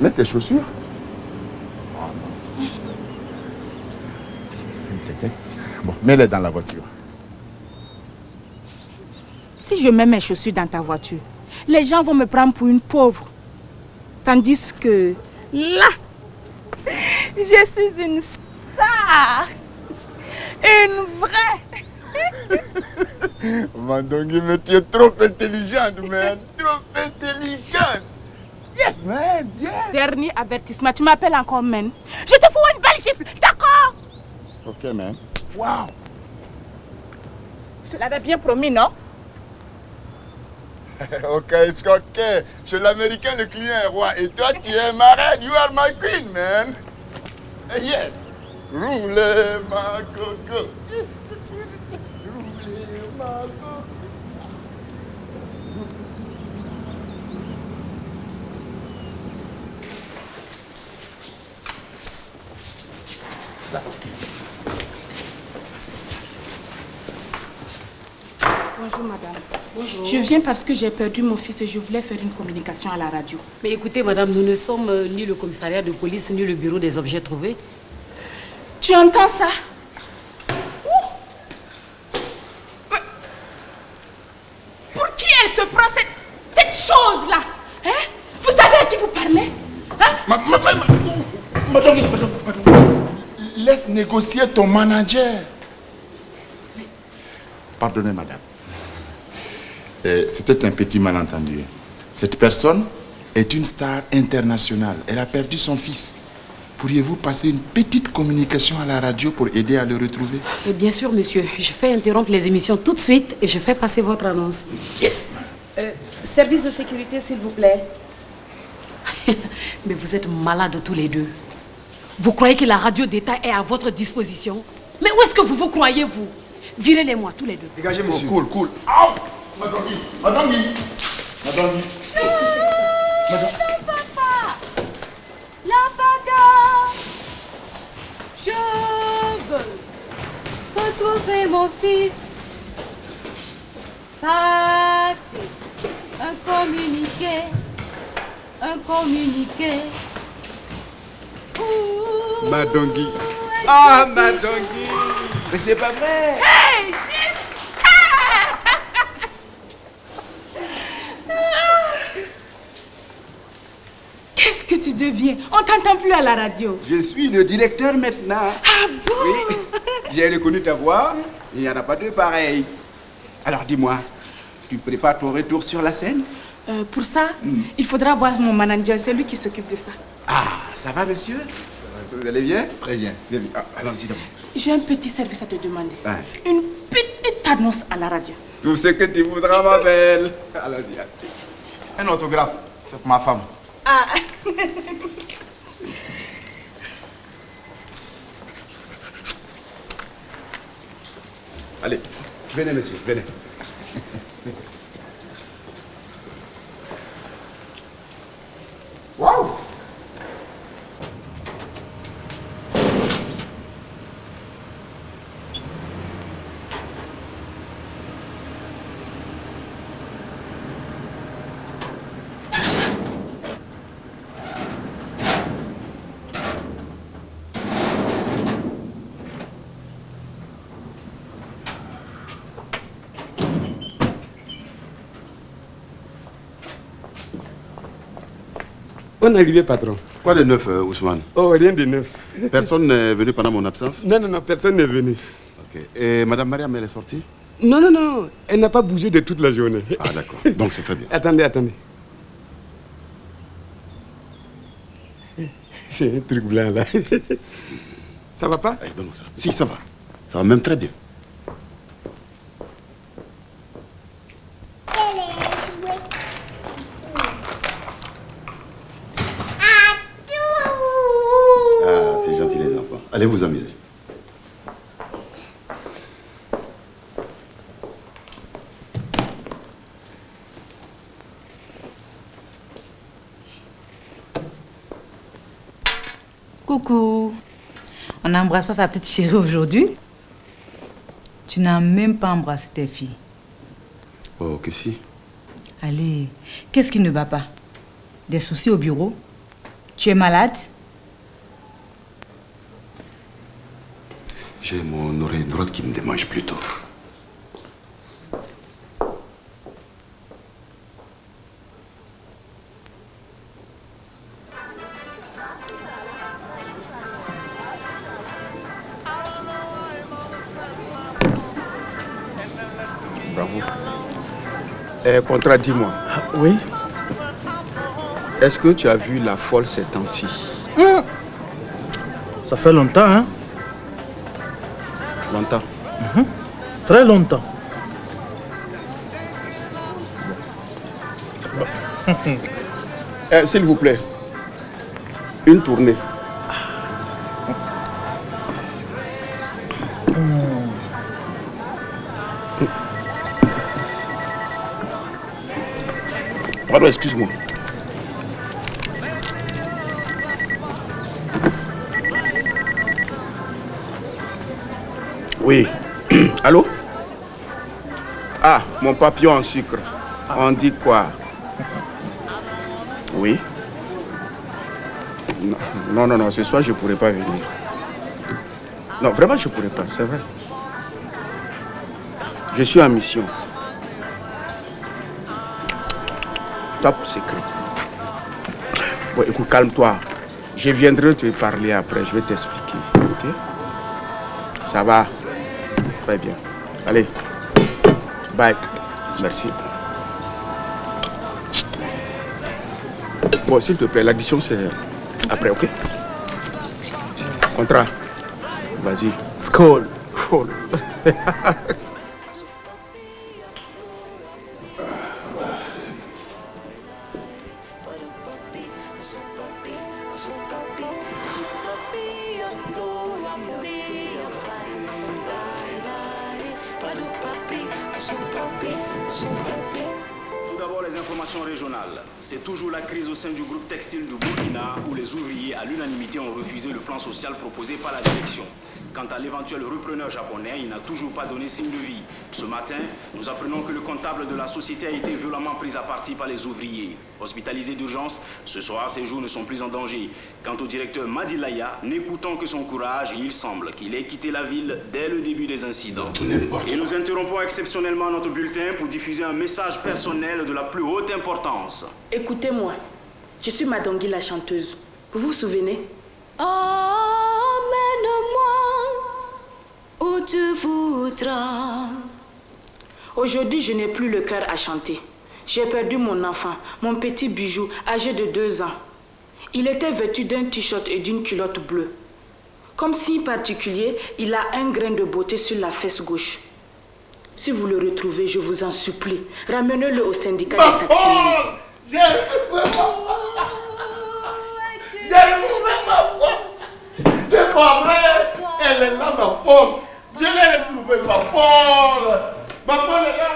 Mets tes chaussures. Bon, mets-les dans la voiture. Si je mets mes chaussures dans ta voiture, les gens vont me prendre pour une pauvre. Tandis que là, je suis une star. Une vraie. Mandongi, mais tu es trop intelligente, man. Trop intelligente. Yes, man. Yes. Dernier avertissement, tu m'appelles encore, man. Je te fous une belle gifle, d'accord? Ok, man. Wow. Je te l'avais bien promis, non? Ok, it's ok. Chez l'américain, le client est roi. Et toi, tu es ma reine. You are my queen, man. Yes. Roulez ma coco. Roulez ma coco. Bonjour madame. Bonjour. Je viens parce que j'ai perdu mon fils et je voulais faire une communication à la radio. Mais écoutez madame, nous ne sommes ni le commissariat de police ni le bureau des objets trouvés. Tu entends ça? Pour qui elle se prend cette chose-là? Hein? Vous savez à qui vous parlez? Hein? Madame, laisse négocier ton manager. Pardonnez, madame. C'était un petit malentendu. Cette personne est une star internationale. Elle a perdu son fils. Pourriez-vous passer une petite communication à la radio pour aider à le retrouver? Et bien sûr, monsieur. Je fais interrompre les émissions tout de suite et je fais passer votre annonce. Yes. Service de sécurité, s'il vous plaît. Mais vous êtes malades tous les deux. Vous croyez que la radio d'État est à votre disposition? Mais où est-ce que vous vous croyez, vous? Virez-les-moi, tous les deux. Dégagez, monsieur. Cool, cool. Au! Madame Guy. Madame. Qu'est-ce que c'est que ça? Madame. Papa. La bagarre. Je veux retrouver mon fils. Passer un communiqué. Un communiqué. Madongui. Ah, Madongui. Mais c'est pas vrai. Hey, juste. Qu'est-ce que tu deviens? On t'entend plus à la radio. Je suis le directeur maintenant. Ah bon? Oui. J'ai reconnu ta voix. Il n'y en a pas deux pareils. Alors dis-moi, tu prépares ton retour sur la scène? Pour ça, il faudra voir mon manager. C'est lui qui s'occupe de ça. Ah, ça va, monsieur? Ça va, vous allez bien? Très bien. Ah, allons-y d'abord. J'ai un petit service à te demander. Ouais. Une petite annonce à la radio. Tout ce que tu voudras, ma belle. Allons-y. Un autographe, c'est pour ma femme. Ah. Allez, venez, monsieur, venez. Waouh! On est arrivé, patron. Quoi de neuf, Ousmane? Oh, rien de neuf. Personne n'est venu pendant mon absence? Non, non, non, personne n'est venu. Ok. Et Madame Mariam, elle est sortie? Non, non, non, elle n'a pas bougé de toute la journée. Ah, d'accord. Donc c'est très bien. Attendez, attendez. C'est un truc blanc, là. Ça va pas? Allez, donne-moi ça. Si, ça va. Ça va même très bien. Ah, c'est gentil les enfants. Allez vous amuser. Coucou. On n'embrasse pas sa petite chérie aujourd'hui? Tu n'as même pas embrassé tes filles. Oh, que si. Allez, qu'est-ce qui ne va pas? Des soucis au bureau? Tu es malade? J'ai mon oreille droite qui me démange plutôt. Bravo. Contrat, dis-moi. Oui? Est-ce que tu as vu la folle ces temps-ci? Ça fait longtemps, hein? Longtemps? Très longtemps. S'il vous plaît, une tournée. Pardon, excuse-moi. Oui. Allô? Ah, mon papillon en sucre. On dit quoi? Oui. Non, non, non, ce soir, je ne pourrai pas venir. Non, vraiment, je ne pourrai pas, c'est vrai. Je suis en mission. Top secret. Bon, écoute, calme-toi. Je viendrai te parler après, je vais t'expliquer. Ok? Ça va? Très bien. Allez. Bye. Merci. Bon, s'il te plaît, l'addition, c'est après, ok? Contrat. Vas-y. Skol. Skol. Tout d'abord, les les informations régionales. C'est toujours la crise au sein du groupe textile du Burkina où les ouvriers à l'unanimité ont refusé le plan social proposé par la direction. Quant à l'éventuel repreneur japonais, il n'a toujours pas donné signe de vie. Ce matin, nous apprenons que le comptable de la société a été violemment pris à partie par les ouvriers. Hospitalisé d'urgence, ce soir, ses jours ne sont plus en danger. Quant au directeur Madilaya, n'écoutant que son courage, il semble qu'il ait quitté la ville dès le début des incidents. Et nous interrompons exceptionnellement notre bulletin pour diffuser un message personnel de la plus haute importance. Écoutez-moi, je suis Madangui la chanteuse. Vous vous souvenez? Emmène-moi où tu voudras. Aujourd'hui, je n'ai plus le cœur à chanter. J'ai perdu mon enfant, mon petit bijou, âgé de 2 ans. Il était vêtu d'un t-shirt et d'une culotte bleue. Comme signe particulier, il a un grain de beauté sur la fesse gauche. Si vous le retrouvez, je vous en supplie, ramenez-le au syndicat des taxis. J'ai retrouvé ma femme. C'est pas vrai. Elle est là, ma femme. Je l'ai retrouvé, ma femme. Ma femme est là.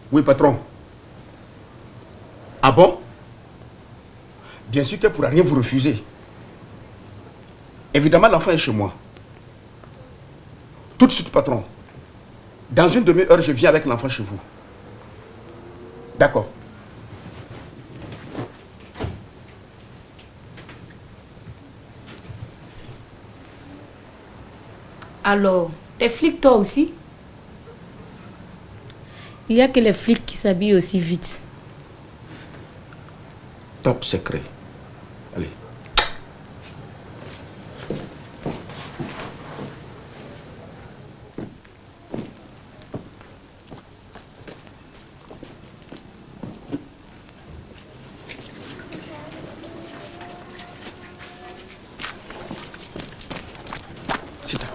Oui, patron. Ah bon? Bien sûr qu'elle ne pourra rien vous refuser. Évidemment, l'enfant est chez moi. Tout de suite, patron. Dans une demi-heure, je viens avec l'enfant chez vous. D'accord. Alors, t'es flic toi aussi? Il n'y a que les flics qui s'habillent aussi vite. Top secret. Allez. Sita,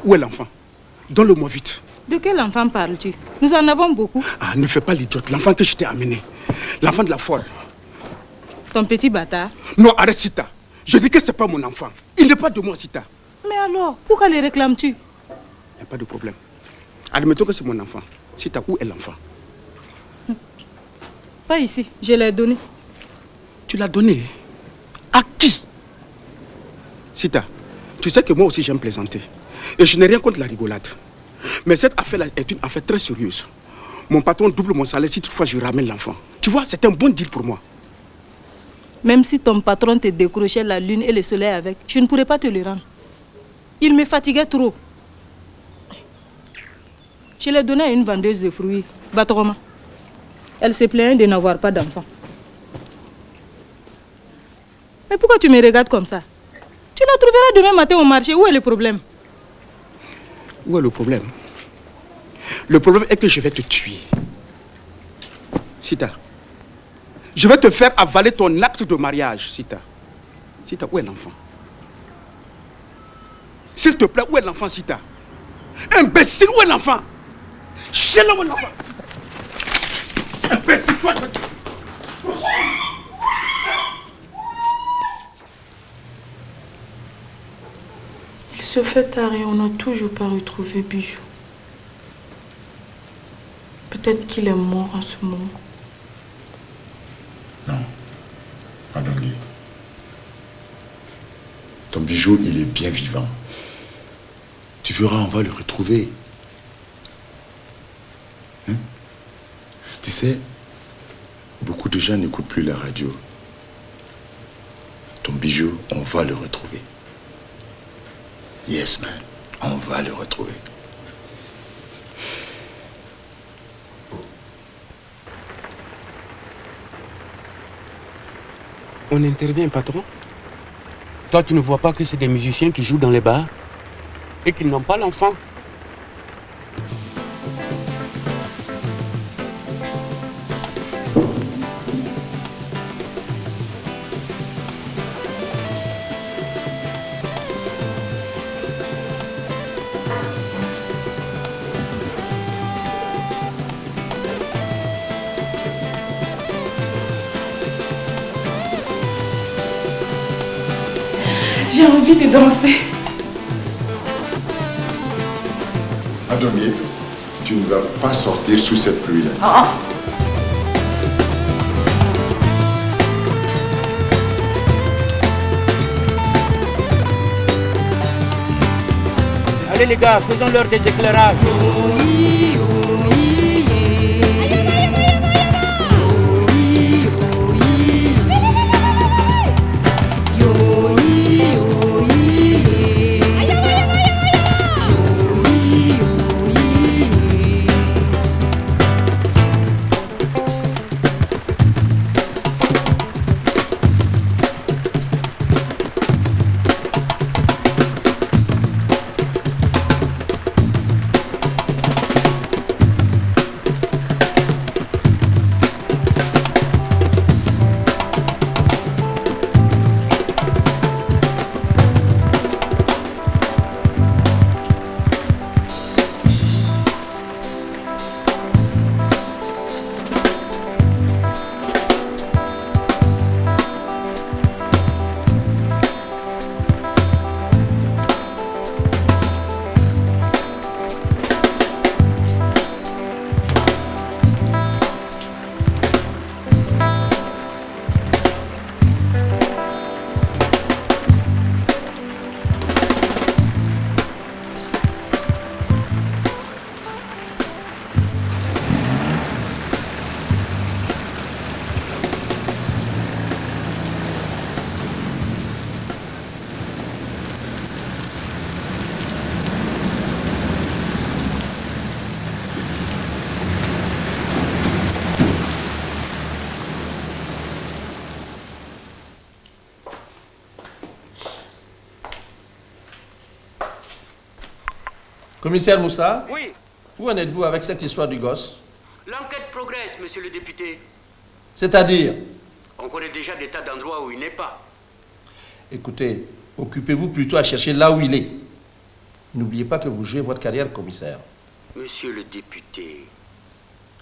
où est l'enfant? Donne-le-moi vite. De quel enfant parles-tu? Nous en avons beaucoup. Ah, ne fais pas l'idiote. L'enfant que je t'ai amené. L'enfant de la foire. Ton petit bâtard. Non, arrête, Sita. Je dis que c'est pas mon enfant. Il n'est pas de moi, Sita. Mais alors, pourquoi les réclames-tu? Il n'y a pas de problème. Admettons que c'est mon enfant. Sita, où est l'enfant? Pas ici. Je l'ai donné. Tu l'as donné? À qui? Sita, tu sais que moi aussi j'aime plaisanter. Et je n'ai rien contre la rigolade. Mais cette affaire-là est une affaire très sérieuse. Mon patron double mon salaire si toutefois je ramène l'enfant. Tu vois, c'est un bon deal pour moi. Même si ton patron te décrochait la lune et le soleil avec, je ne pourrais pas te le rendre. Il me fatiguait trop. Je l'ai donné à une vendeuse de fruits, Batoroma. Elle se plaignait de n'avoir pas d'enfant. Mais pourquoi tu me regardes comme ça? Tu la trouveras demain matin au marché. Où est le problème? Où est le problème? Le problème est que je vais te tuer. Sita, je vais te faire avaler ton acte de mariage, Sita. Sita, où est l'enfant? S'il te plaît, où est l'enfant, Sita? Imbécile, où est l'enfant? Chez là, où est l'enfant? Imbécile, toi, Il se fait tard et on n'a toujours pas retrouvé Bijou. Peut-être qu'il est mort en ce moment. Non, Madangui. Ton bijou, il est bien vivant. Tu verras, on va le retrouver. Hein? Tu sais, beaucoup de gens n'écoutent plus la radio. Ton bijou, on va le retrouver. Yes, man. On va le retrouver. On intervient, patron. Toi, tu ne vois pas que c'est des musiciens qui jouent dans les bars et qu'ils n'ont pas l'enfant. J'ai envie de danser. Adomie, tu ne vas pas sortir sous cette pluie-là. Allez les gars, faisons-leur des éclairages. Commissaire Moussa, Oui. où en êtes-vous avec cette histoire du gosse? L'enquête progresse, monsieur le député. C'est-à-dire? On connaît déjà des tas d'endroits où il n'est pas. Écoutez, occupez-vous plutôt à chercher là où il est. N'oubliez pas que vous jouez votre carrière, commissaire. Monsieur le député,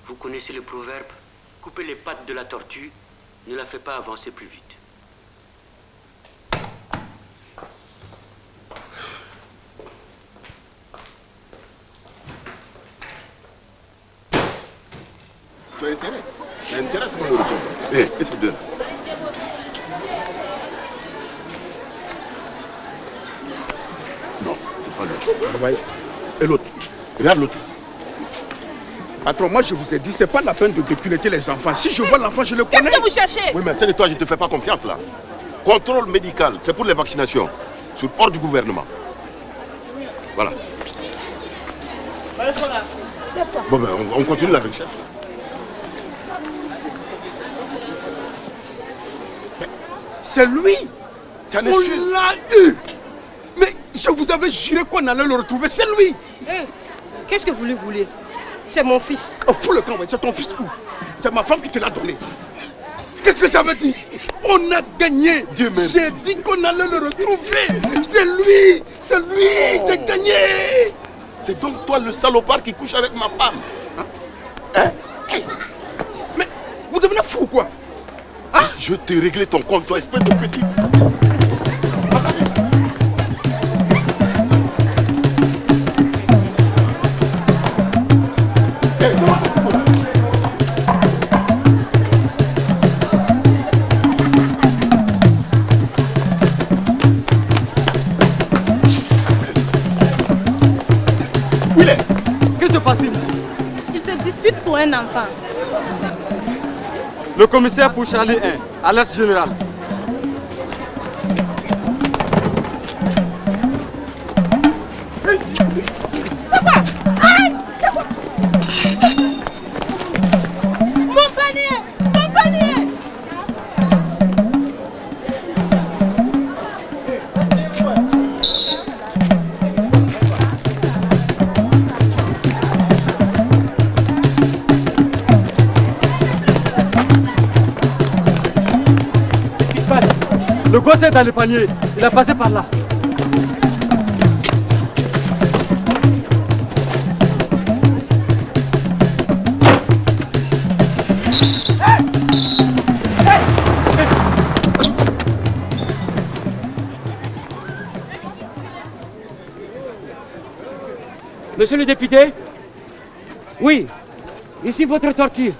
vous connaissez le proverbe « Couper les pattes de la tortue ne la fait pas avancer plus vite ». Tu as intérêt. Tu as intérêt à ce qu'on le retourne. Eh, qu'est-ce que tu donnes? Non, c'est pas l'autre. Voyez. Et l'autre? Regarde l'autre. Patron, moi je vous ai dit, c'est pas la peine de piloter les enfants. Si je vois l'enfant, je le connais. Qu'est-ce que vous cherchez? Oui, mais c'est de toi, je ne te fais pas confiance là. Contrôle médical, c'est pour les vaccinations. Sur ordre du gouvernement. Voilà. Bon, ben, on continue la recherche. C'est lui. Tu en es On sûr? l'a eu. Mais je vous avais juré qu'on allait le retrouver. C'est lui. Qu'est-ce que vous lui voulez? C'est mon fils. Oh, fous le camp, ouais. C'est ton fils où? C'est ma femme qui te l'a donné. Qu'est-ce que j'avais dit? On a gagné. J'ai dit qu'on allait le retrouver. C'est lui. C'est lui. J'ai gagné. C'est donc toi le salopard qui couche avec ma femme. Hein? Hey. Mais vous devenez fou ou quoi? Je vais te régler ton compte, toi, espèce de petit. Où il est? Que se passe-t-il ici? Il se dispute pour un enfant. Le commissaire pour Charlie 1, alerte générale. Mon panier! Mon panier! Le gosse est dans le panier. Il a passé par là. Monsieur le député? Oui. Ici votre torture.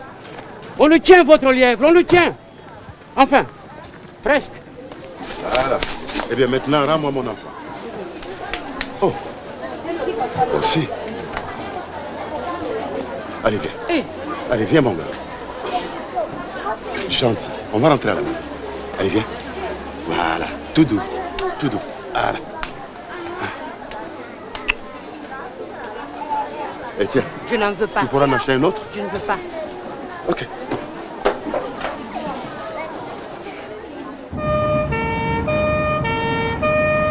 On le tient, votre lièvre, on le tient. Enfin, presque. Voilà. Eh bien maintenant, rends-moi mon enfant. Oh. Aussi. Allez, viens. Allez, viens, mon gars. Gentil. On va rentrer à la maison. Allez, viens. Voilà. Tout doux. Tout doux. Voilà. Et tiens. Je n'en veux pas. Tu pourras en acheter un autre? Je ne veux pas. Ok.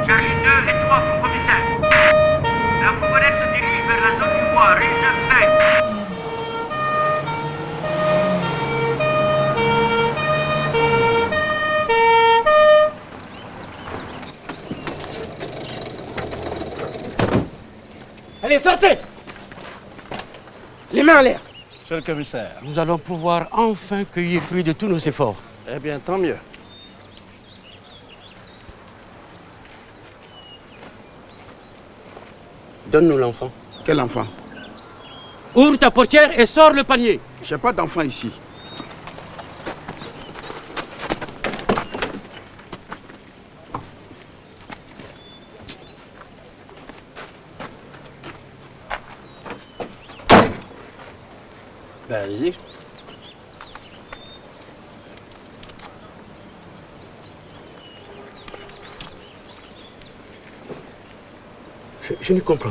Charlie 2 et 3 pour commissaire. La fourgonnette se dirige vers la zone du bois, rue 9-5. Allez, sortez! Les mains en l'air. Monsieur le commissaire. Nous allons pouvoir enfin cueillir fruit de tous nos efforts. Eh bien, tant mieux. Donne-nous l'enfant. Quel enfant? Ouvre ta portière et sors le panier. J'ai pas d'enfant ici. Ben, allez-y. Je ne comprends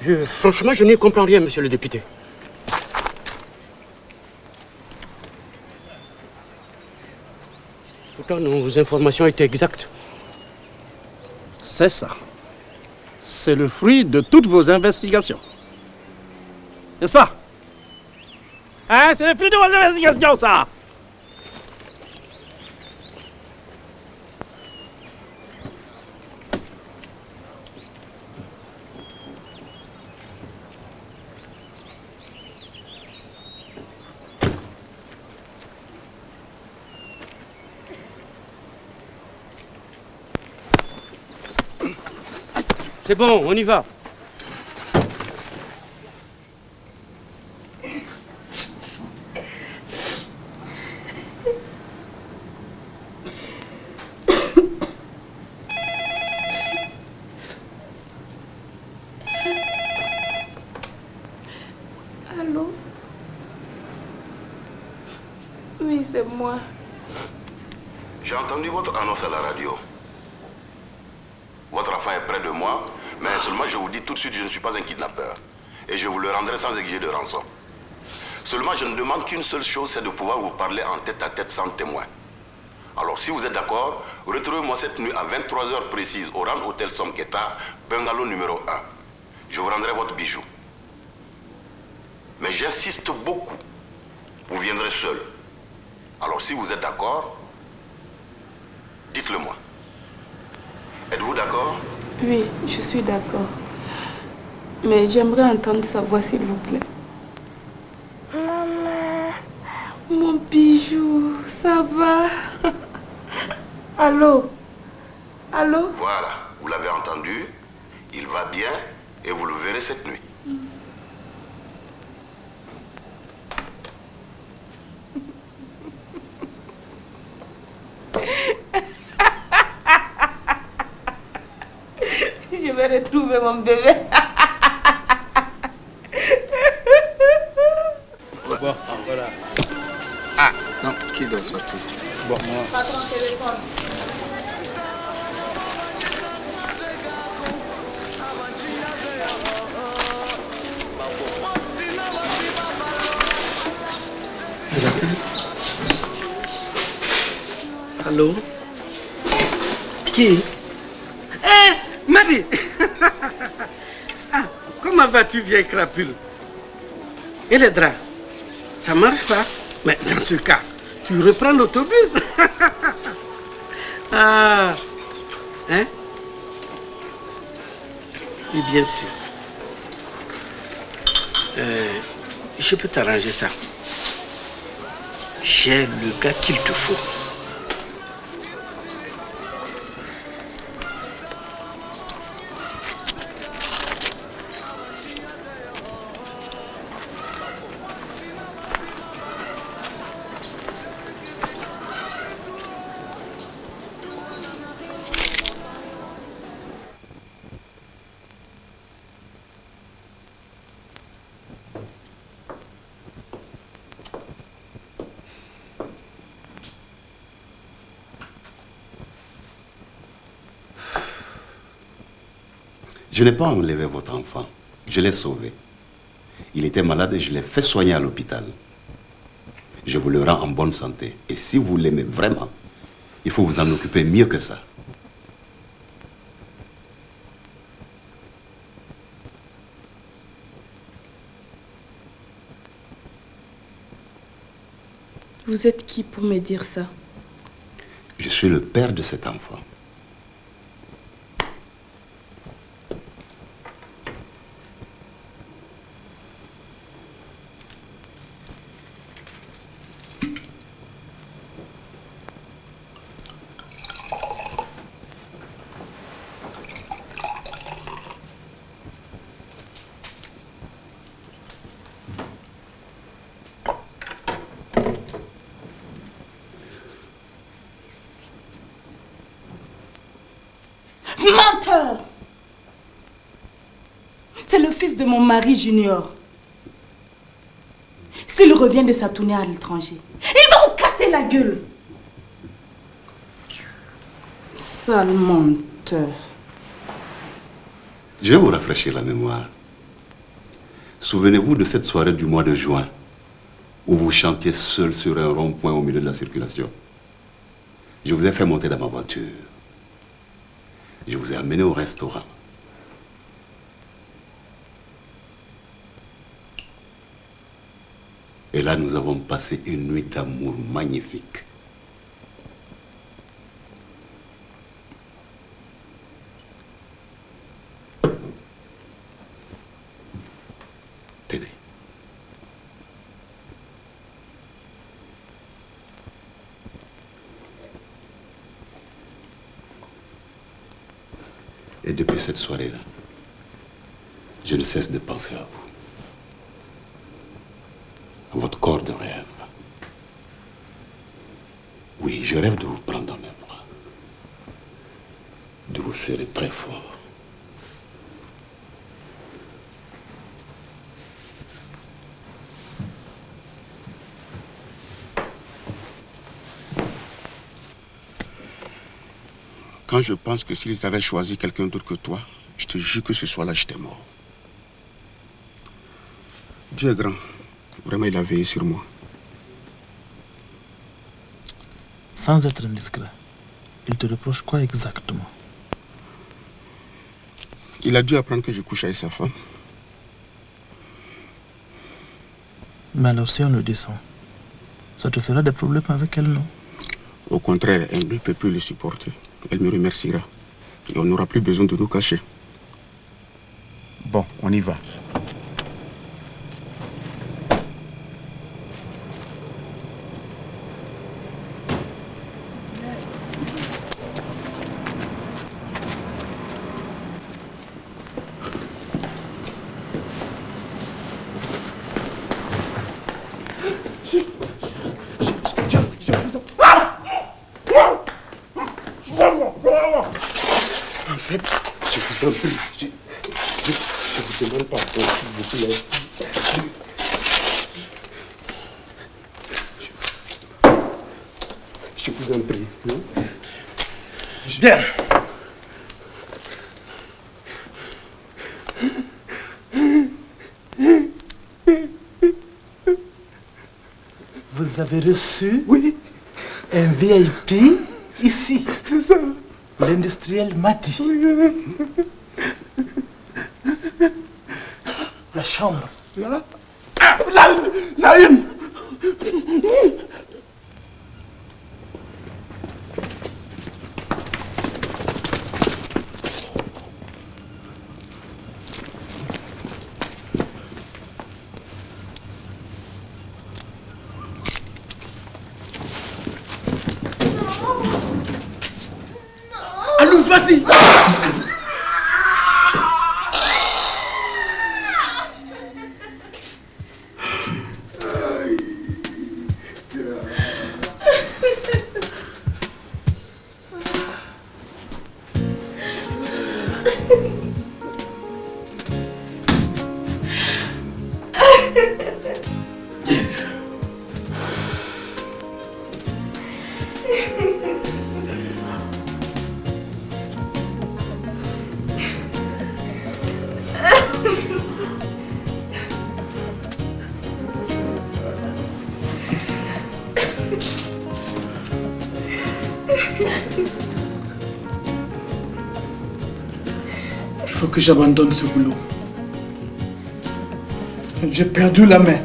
rien. Franchement, je ne comprends rien, monsieur le député. Pourtant, nos informations étaient exactes. C'est ça. C'est le fruit de toutes vos investigations. N'est-ce pas? Hein? C'est le fruit de vos investigations, ça! C'est bon, on y va. Allô? Oui, c'est moi. J'ai entendu votre annonce à la radio. Votre enfant est près de moi, mais seulement je vous dis tout de suite, je ne suis pas un kidnappeur. Et je vous le rendrai sans exiger de rançon. Seulement, je ne demande qu'une seule chose, c'est de pouvoir vous parler en tête-à-tête sans témoin. Alors, si vous êtes d'accord, retrouvez-moi cette nuit à 23h précise au Grand Hôtel Somketa, bungalow numéro 1. Je vous rendrai votre bijou. Mais j'insiste beaucoup. Vous viendrez seul. Alors, si vous êtes d'accord, dites-le moi. Êtes-vous d'accord? Oui, je suis d'accord. Mais j'aimerais entendre sa voix, s'il vous plaît. Maman. Mon bijou, ça va? Allô? Allô? Voilà, vous l'avez entendu. Il va bien et vous le verrez cette nuit. Je vais retrouver mon bébé. Bon, voilà. Ah, non, qui doit sortir? Bon, moi. Patron, téléphone. Allô? Qui? Madi! Ah, comment vas-tu, vieille crapule? Et les draps? Ça marche pas? Mais dans ce cas, tu reprends l'autobus. Ah! Hein? Oui, bien sûr. Je peux t'arranger ça. J'ai le gars qu'il te faut. Je n'ai pas enlevé votre enfant. Je l'ai sauvé. Il était malade et je l'ai fait soigner à l'hôpital. Je vous le rends en bonne santé. Et si vous l'aimez vraiment, il faut vous en occuper mieux que ça. Vous êtes qui pour me dire ça? Je suis le père de cet enfant. Menteur! C'est le fils de mon mari Junior. S'il revient de sa tournée à l'étranger, il va vous casser la gueule. Sale menteur. Je vais vous rafraîchir la mémoire. Souvenez-vous de cette soirée du mois de juin où vous chantiez seul sur un rond-point au milieu de la circulation. Je vous ai fait monter dans ma voiture. Je vous ai amené au restaurant. Et là, nous avons passé une nuit d'amour magnifique. Tenez. Et depuis cette soirée-là, je ne cesse de penser à vous. À votre corps de rêve. Oui, je rêve de vous prendre dans mes bras. De vous serrer très fort. Quand je pense que s'ils avaient choisi quelqu'un d'autre que toi, je te jure que ce soir-là, j'étais mort. Dieu est grand. Vraiment, il a veillé sur moi. Sans être indiscret, il te reproche quoi exactement? Il a dû apprendre que je couche avec sa femme. Mais alors si on le descend, ça te fera des problèmes avec elle, non? Au contraire, elle ne peut plus le supporter. Elle me remerciera. Et on n'aura plus besoin de nous cacher. Bon, on y va. En fait, je vous en prie, je vous demande pardon, s'il vous plaît. Je vous en prie. Bien. Vous avez reçu un VIP ici. C'est ça. L'industriel m'a dit. La chambre. La une. Allô, vas-y. que j'abandonne ce boulot. J'ai perdu la main.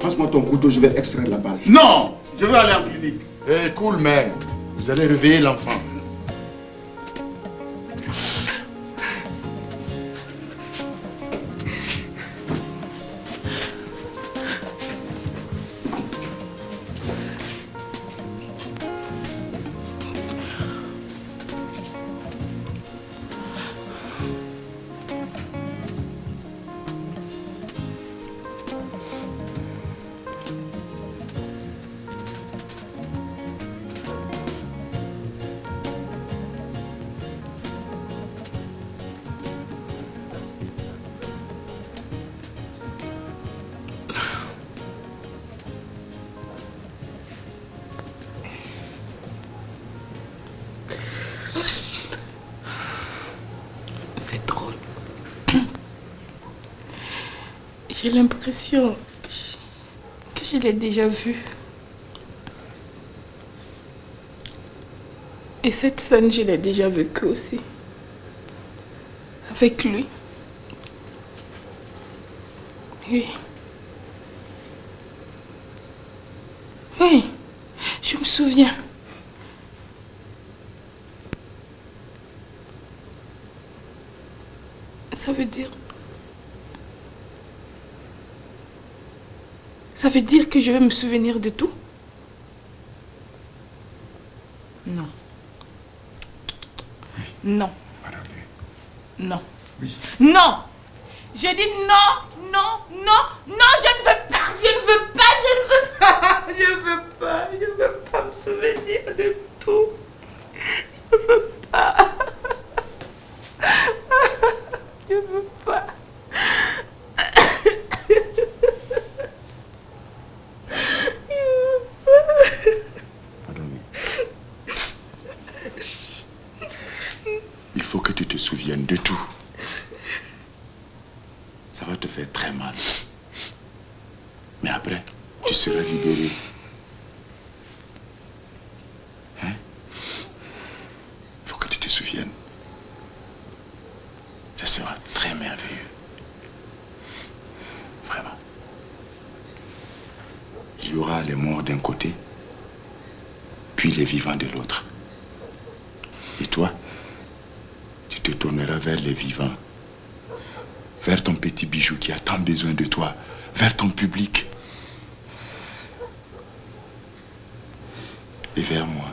Passe-moi ton couteau, je vais extraire la balle. Non, je veux aller en clinique. Eh, cool, man. Vous allez réveiller l'enfant. C'est drôle. J'ai l'impression que je l'ai déjà vu. Et cette scène, je l'ai déjà vécue aussi. Avec lui. Oui. Oui, je me souviens. Ça veut dire... Ça veut dire que je vais me souvenir de tout? Non. Non. Non. Oui. Non! Je dis non, non, non, non, je ne veux pas, je ne veux pas, je ne veux pas, je ne veux pas me souvenir de tout. Je ne veux pas. Je ne veux pas. Il faut que tu te souviennes de tout. Ça va te faire très mal. Mais après, tu seras libéré. Hein? Il faut que tu te souviennes. Ça sera très merveilleux. Vraiment. Il y aura les morts d'un côté, puis les vivants de l'autre. Et toi, tu te tourneras vers les vivants, vers ton petit bijou qui a tant besoin de toi, vers ton public et vers moi,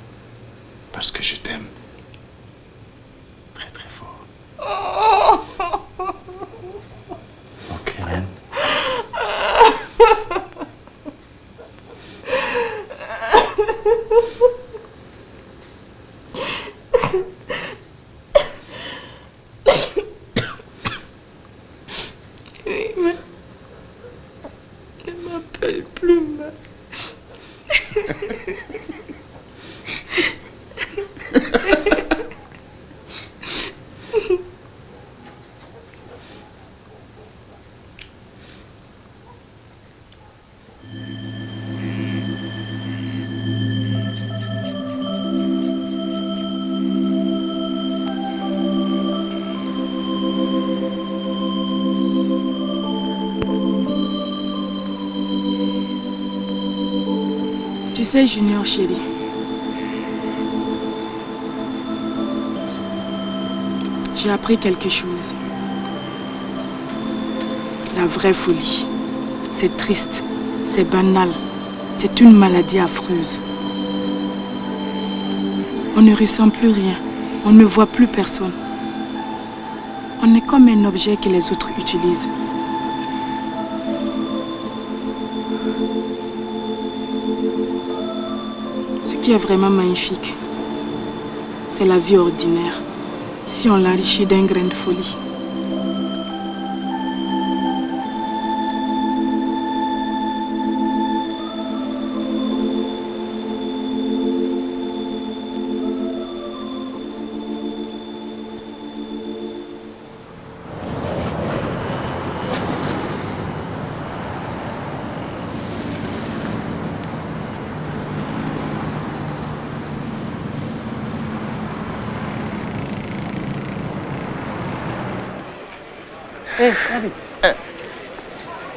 parce que je t'aime très très fort. Ok, hein? Ne m'appelle plus, ma. Tu sais, Junior chéri, j'ai appris quelque chose. La vraie folie, c'est triste, c'est banal, c'est une maladie affreuse. On ne ressent plus rien, on ne voit plus personne. On est comme un objet que les autres utilisent. Ce qui est vraiment magnifique, c'est la vie ordinaire, si on l'enrichit d'un grain de folie.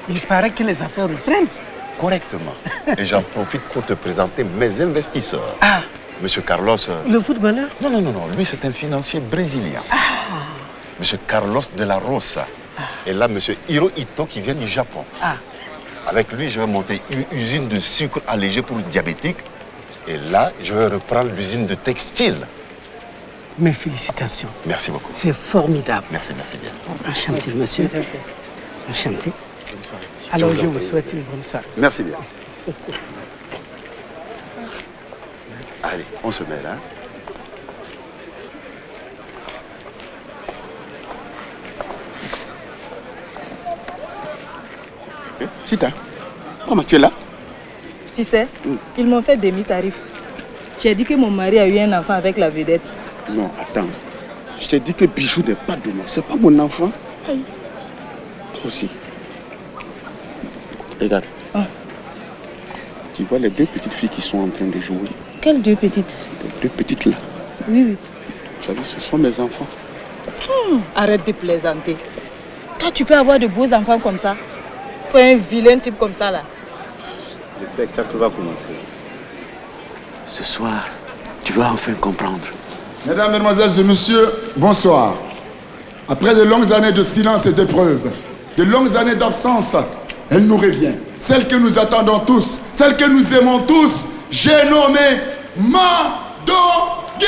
Il paraît que les affaires reprennent. Correctement. Et j'en profite pour te présenter mes investisseurs. Ah. Monsieur Carlos... Le footballeur? Non. Lui, c'est un financier brésilien. Monsieur Carlos de la Rosa. Et là, monsieur Hirohito qui vient du Japon. Avec lui, je vais monter une usine de sucre allégé pour les diabétiques. Et là, je vais reprendre l'usine de textile. Mes félicitations. Merci beaucoup. C'est formidable. Merci bien. Enchanté, monsieur. Enchanté. Alors, je vous souhaite une bonne soirée. Merci bien. Allez, on se met là. Sita, comment tu es là? Tu sais, ils m'ont fait demi-tarif. J'ai dit que mon mari a eu un enfant avec la vedette. Non, attends. Je t'ai dit que Bijou n'est pas de moi. C'est pas mon enfant. Aïe. Toi aussi. Regarde. Tu vois les deux petites filles qui sont en train de jouer? Quelles deux petites? Les deux petites là. Oui. Tu as vu, ce sont mes enfants. Arrête de plaisanter. Toi, tu peux avoir de beaux enfants comme ça? Pas un vilain type comme ça là. Le spectacle va commencer. Ce soir, tu vas enfin comprendre. Mesdames, Mesdemoiselles et Messieurs, bonsoir. Après de longues années de silence et d'épreuves, de longues années d'absence, elle nous revient. Celle que nous attendons tous, celle que nous aimons tous, j'ai nommé Madongui.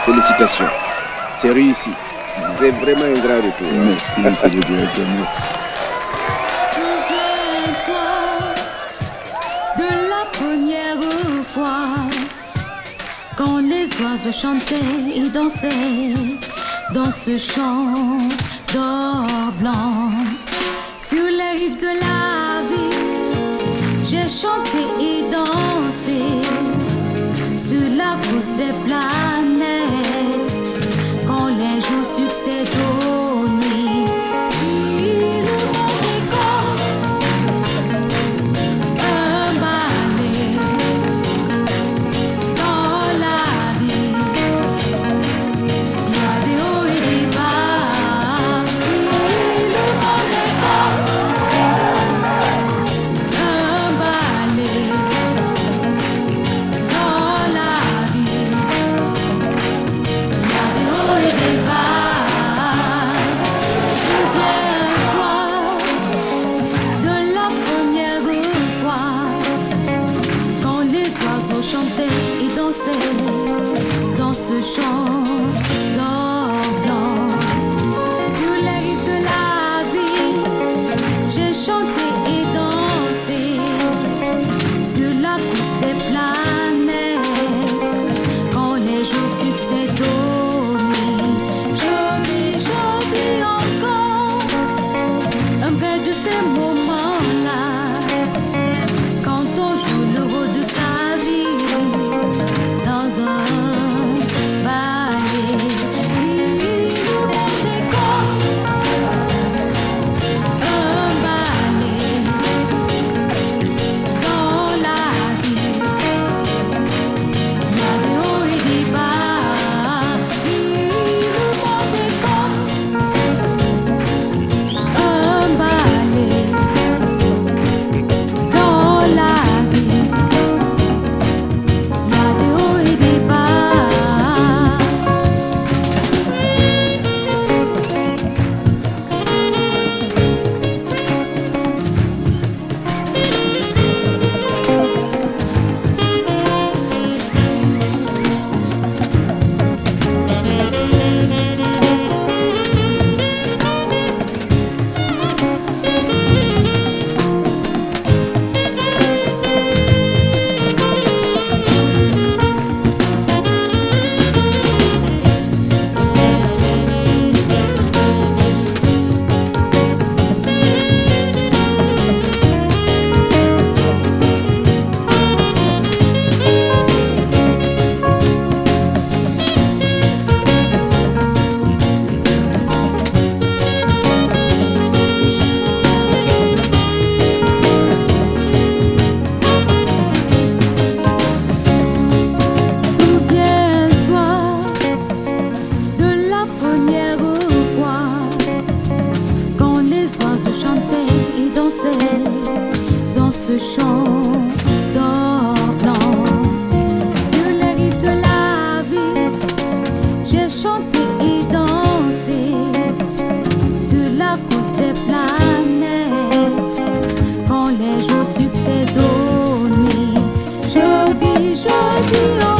Félicitations. C'est réussi. C'est vraiment un grand retour. Merci, monsieur le directeur. Merci. Souviens-toi de la première fois quand les oiseaux chantaient et dansaient dans ce champ d'or blanc. Sur les rives de la vie, j'ai chanté et dansé sur la course des planètes quand les jours succèdent aux nuits. Oui, le monde est comme un ballet dans la vie. Il y a des hauts et des bas. Oui, le monde est comme un ballet dans la vie. Il y a des hauts et des bas. Souviens-toi de la première fois quand les oiseaux chantaient et dansaient dans ce champ d'or blanc. Sur les rives de la vie, j'ai chanté et dansé sur la course des planètes quand les jours succèdent aux nuits. Je vis encore un peu de ces moments-là quand on joue le rôle de sa vie dans un ballet. oh.